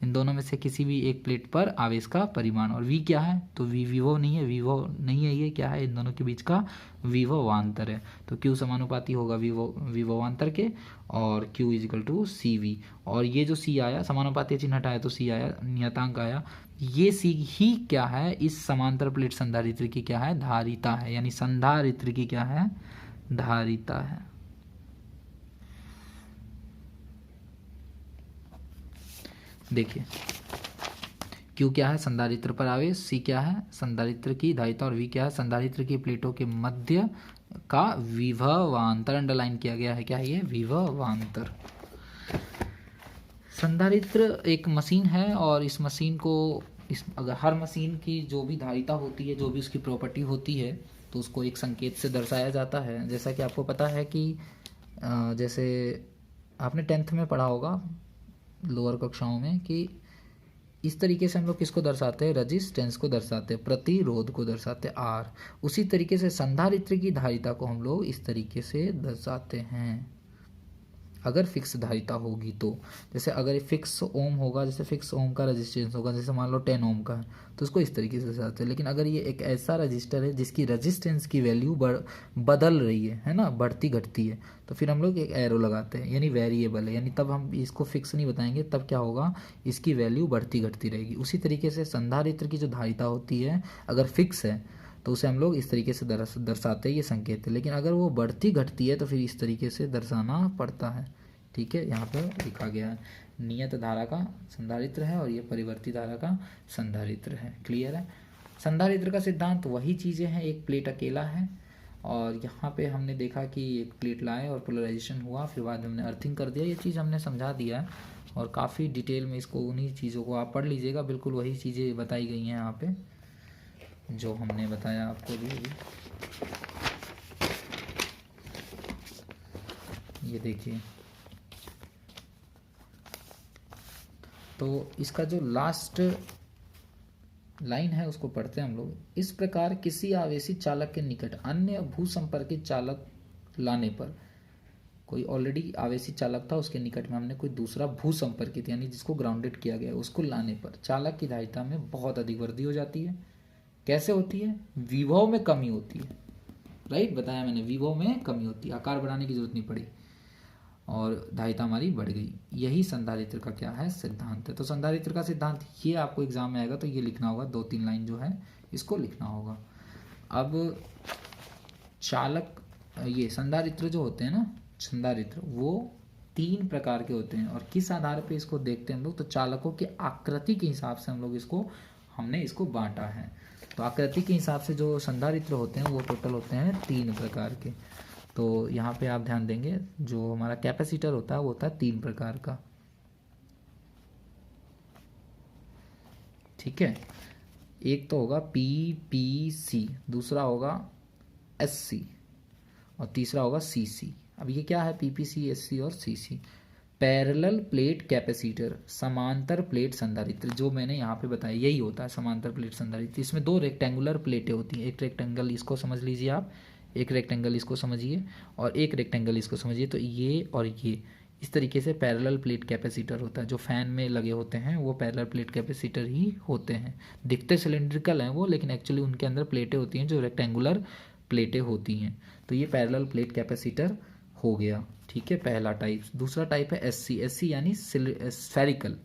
इन दोनों में से किसी भी एक प्लेट पर आवेश का परिमाण। और V क्या है, तो विभव नहीं है, ये क्या है, इन दोनों के बीच का विभवांतर है। तो Q समानुपाती होगा विभवांतर के, और Q इक्वल टू CV। और ये जो C आया, समानुपाती चिन्ह हटाया तो C आया, नियतांक आया, ये C ही क्या है, इस समांतर प्लेट संधारित्र की क्या है, धारिता है, यानी संधारित्र की क्या है, धारिता है। देखिए क्यू क्या है, संधारित्र पर आवेश, सी क्या है, संधारित्र की धारिता, और वी क्या है, संधारित्र की प्लेटों के मध्य का विभवांतर। अंडरलाइन किया गया है, क्या है ये, विभवांतर। संधारित्र एक मशीन है और इस मशीन को अगर हर मशीन की जो भी धारिता होती है, जो भी उसकी प्रॉपर्टी होती है, तो उसको एक संकेत से दर्शाया जाता है। जैसा कि आपको पता है कि जैसे आपने 10th में पढ़ा होगा लोअर कक्षाओं में कि इस तरीके से हम लोग किसको दर्शाते हैं, रजिस्टेंस को दर्शाते हैं, प्रतिरोध को दर्शाते हैं आर। उसी तरीके से संधारित्र की धारिता को हम लोग इस तरीके से दर्शाते हैं अगर फिक्स धारिता होगी तो। जैसे अगर फिक्स ओम होगा, जैसे फिक्स ओम का रजिस्टेंस होगा, जैसे मान लो 10 ओम का है, तो उसको इस तरीके से दर्शाते हैं। लेकिन अगर ये एक ऐसा रजिस्टर है जिसकी रजिस्टेंस की वैल्यू बदल रही है ना, बढ़ती घटती है, तो फिर हम लोग एक एरो लगाते हैं, यानी वेरिएबल है, यानी तब हम इसको फिक्स नहीं बताएंगे, तब क्या होगा, इसकी वैल्यू बढ़ती घटती रहेगी। उसी तरीके से संधारित्र की जो धारिता होती है अगर फिक्स है तो उसे हम लोग इस तरीके से दर्शाते हैं, ये संकेत है। लेकिन अगर वो बढ़ती घटती है तो फिर इस तरीके से दर्शाना पड़ता है। ठीक है, यहाँ पर लिखा गया है नियत धारा का संधारित्र है और ये परिवर्ती धारा का संधारित्र है। क्लियर है। संधारित्र का सिद्धांत वही चीज़ें हैं, एक प्लेट अकेला है और यहाँ पे हमने देखा कि एक प्लेट लाए और पोलराइजेशन हुआ, फिर बाद में हमने अर्थिंग कर दिया। ये चीज़ हमने समझा दिया है और काफ़ी डिटेल में इसको, उन्हीं चीज़ों को आप पढ़ लीजिएगा, बिल्कुल वही चीज़ें बताई गई हैं यहाँ पे जो हमने बताया आपको भी। ये देखिए, तो इसका जो लास्ट लाइन है उसको पढ़ते हैं हम लोग। इस प्रकार किसी आवेशी चालक के निकट अन्य भूसंपर्कित चालक लाने पर, कोई ऑलरेडी आवेशी चालक था, उसके निकट में हमने कोई दूसरा भूसंपर्कित यानी जिसको ग्राउंडेड किया गया, उसको लाने पर चालक की धारिता में बहुत अधिक वृद्धि हो जाती है। कैसे होती है, विभव में कमी होती है। राइट, बताया मैंने, विभव में कमी होती है, आकार बढ़ाने की जरूरत नहीं पड़ी और धारिता हमारी बढ़ गई। यही संधारित्र का क्या है, सिद्धांत है। तो संधारित्र का सिद्धांत ये आपको एग्जाम में आएगा तो ये लिखना होगा, 2-3 लाइन जो है इसको लिखना होगा। अब चालक, ये संधारित्र जो होते हैं ना, संधारित्र वो 3 प्रकार के होते हैं और किस आधार पे इसको देखते हैं हम लोग, तो चालकों के आकृति के हिसाब से हम लोग हमने इसको बांटा है। तो आकृति के हिसाब से जो संधारित्र होते हैं वो टोटल होते हैं 3 प्रकार के। तो यहाँ पे आप ध्यान देंगे, जो हमारा कैपेसिटर होता है वो होता है 3 प्रकार का। ठीक है, एक तो होगा PPC, दूसरा होगा SC और तीसरा होगा CC। अब ये क्या है, PPC, SC और CC? पैरेलल प्लेट कैपेसिटर, समांतर प्लेट संधारित्र, जो मैंने यहाँ पे बताया यही होता है समांतर प्लेट संधारित्र। इसमें 2 रेक्टेंगुलर प्लेटें होती हैं, एक रेक्टेंगल इसको समझ लीजिए आप, एक रेक्टेंगल इसको समझिए और एक रेक्टेंगल इसको समझिए। तो ये और ये इस तरीके से पैरेलल प्लेट कैपेसिटर होता है। जो फैन में लगे होते हैं वो पैरेलल प्लेट कैपेसिटर ही होते हैं। दिखते सिलेंड्रिकल हैं वो, लेकिन एक्चुअली उनके अंदर प्लेटें होती हैं जो रेक्टेंगुलर प्लेटें होती हैं। तो ये पैरेलल प्लेट कैपेसिटर हो गया। ठीक है, पहला टाइप। दूसरा टाइप है SC। SC यानी स्फेरिकल,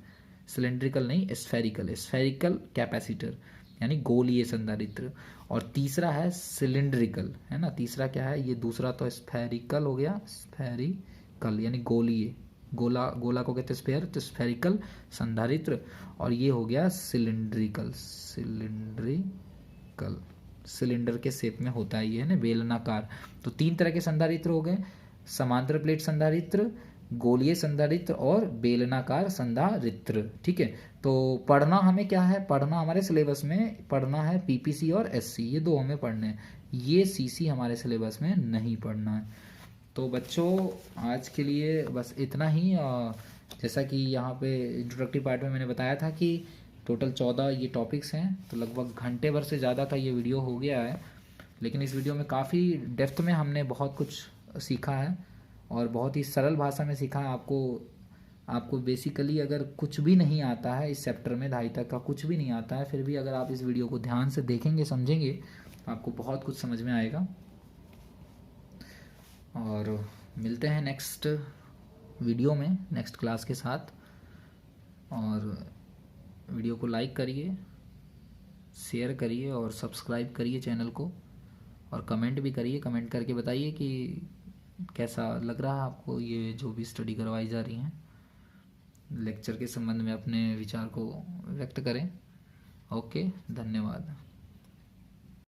सिलेंड्रिकल नहीं, स्फेरिकल, स्फेरिकल कैपेसिटर यानी गोलीय संधारित्र। और तीसरा है सिलिंड्रिकल, है ना। तीसरा क्या है, ये दूसरा तो स्फेरिकल हो गया, स्फेरिकल यानी गोलीय, गोला, गोला को कहते हैं स्फेयर, तो स्फेरिकल संधारित्र। और ये हो गया सिलिंड्रिकल, सिलिंड्रिकल सिलेंडर के शेप में होता है ये, है ना, बेलनाकार। तो 3 तरह के संधारित्र हो गए, समांतर प्लेट संधारित्र, गोलीय संधारित्र और बेलनाकार संधारित्र। ठीक है, तो पढ़ना हमें क्या है, पढ़ना हमारे सिलेबस में पढ़ना है PPC और SC, ये 2 हमें पढ़ने हैं। ये CC हमारे सिलेबस में नहीं पढ़ना है। तो बच्चों आज के लिए बस इतना ही। जैसा कि यहाँ पे इंट्रोडक्टरी पार्ट में मैंने बताया था कि टोटल 14 ये टॉपिक्स हैं, तो लगभग घंटे भर से ज़्यादा का ये वीडियो हो गया है। लेकिन इस वीडियो में काफ़ी डेप्थ में हमने बहुत कुछ सीखा है और बहुत ही सरल भाषा में सीखा है। आपको बेसिकली अगर कुछ भी नहीं आता है इस चैप्टर में, धारिता का कुछ भी नहीं आता है, फिर भी अगर आप इस वीडियो को ध्यान से देखेंगे, समझेंगे, तो आपको बहुत कुछ समझ में आएगा। और मिलते हैं नेक्स्ट वीडियो में, नेक्स्ट क्लास के साथ। और वीडियो को लाइक करिए, शेयर करिए और सब्सक्राइब करिए चैनल को, और कमेंट भी करिए। कमेंट करके बताइए कि कैसा लग रहा है आपको ये जो भी स्टडी करवाई जा रही हैं। लेक्चर के संबंध में अपने विचार को व्यक्त करें। ओके, धन्यवाद।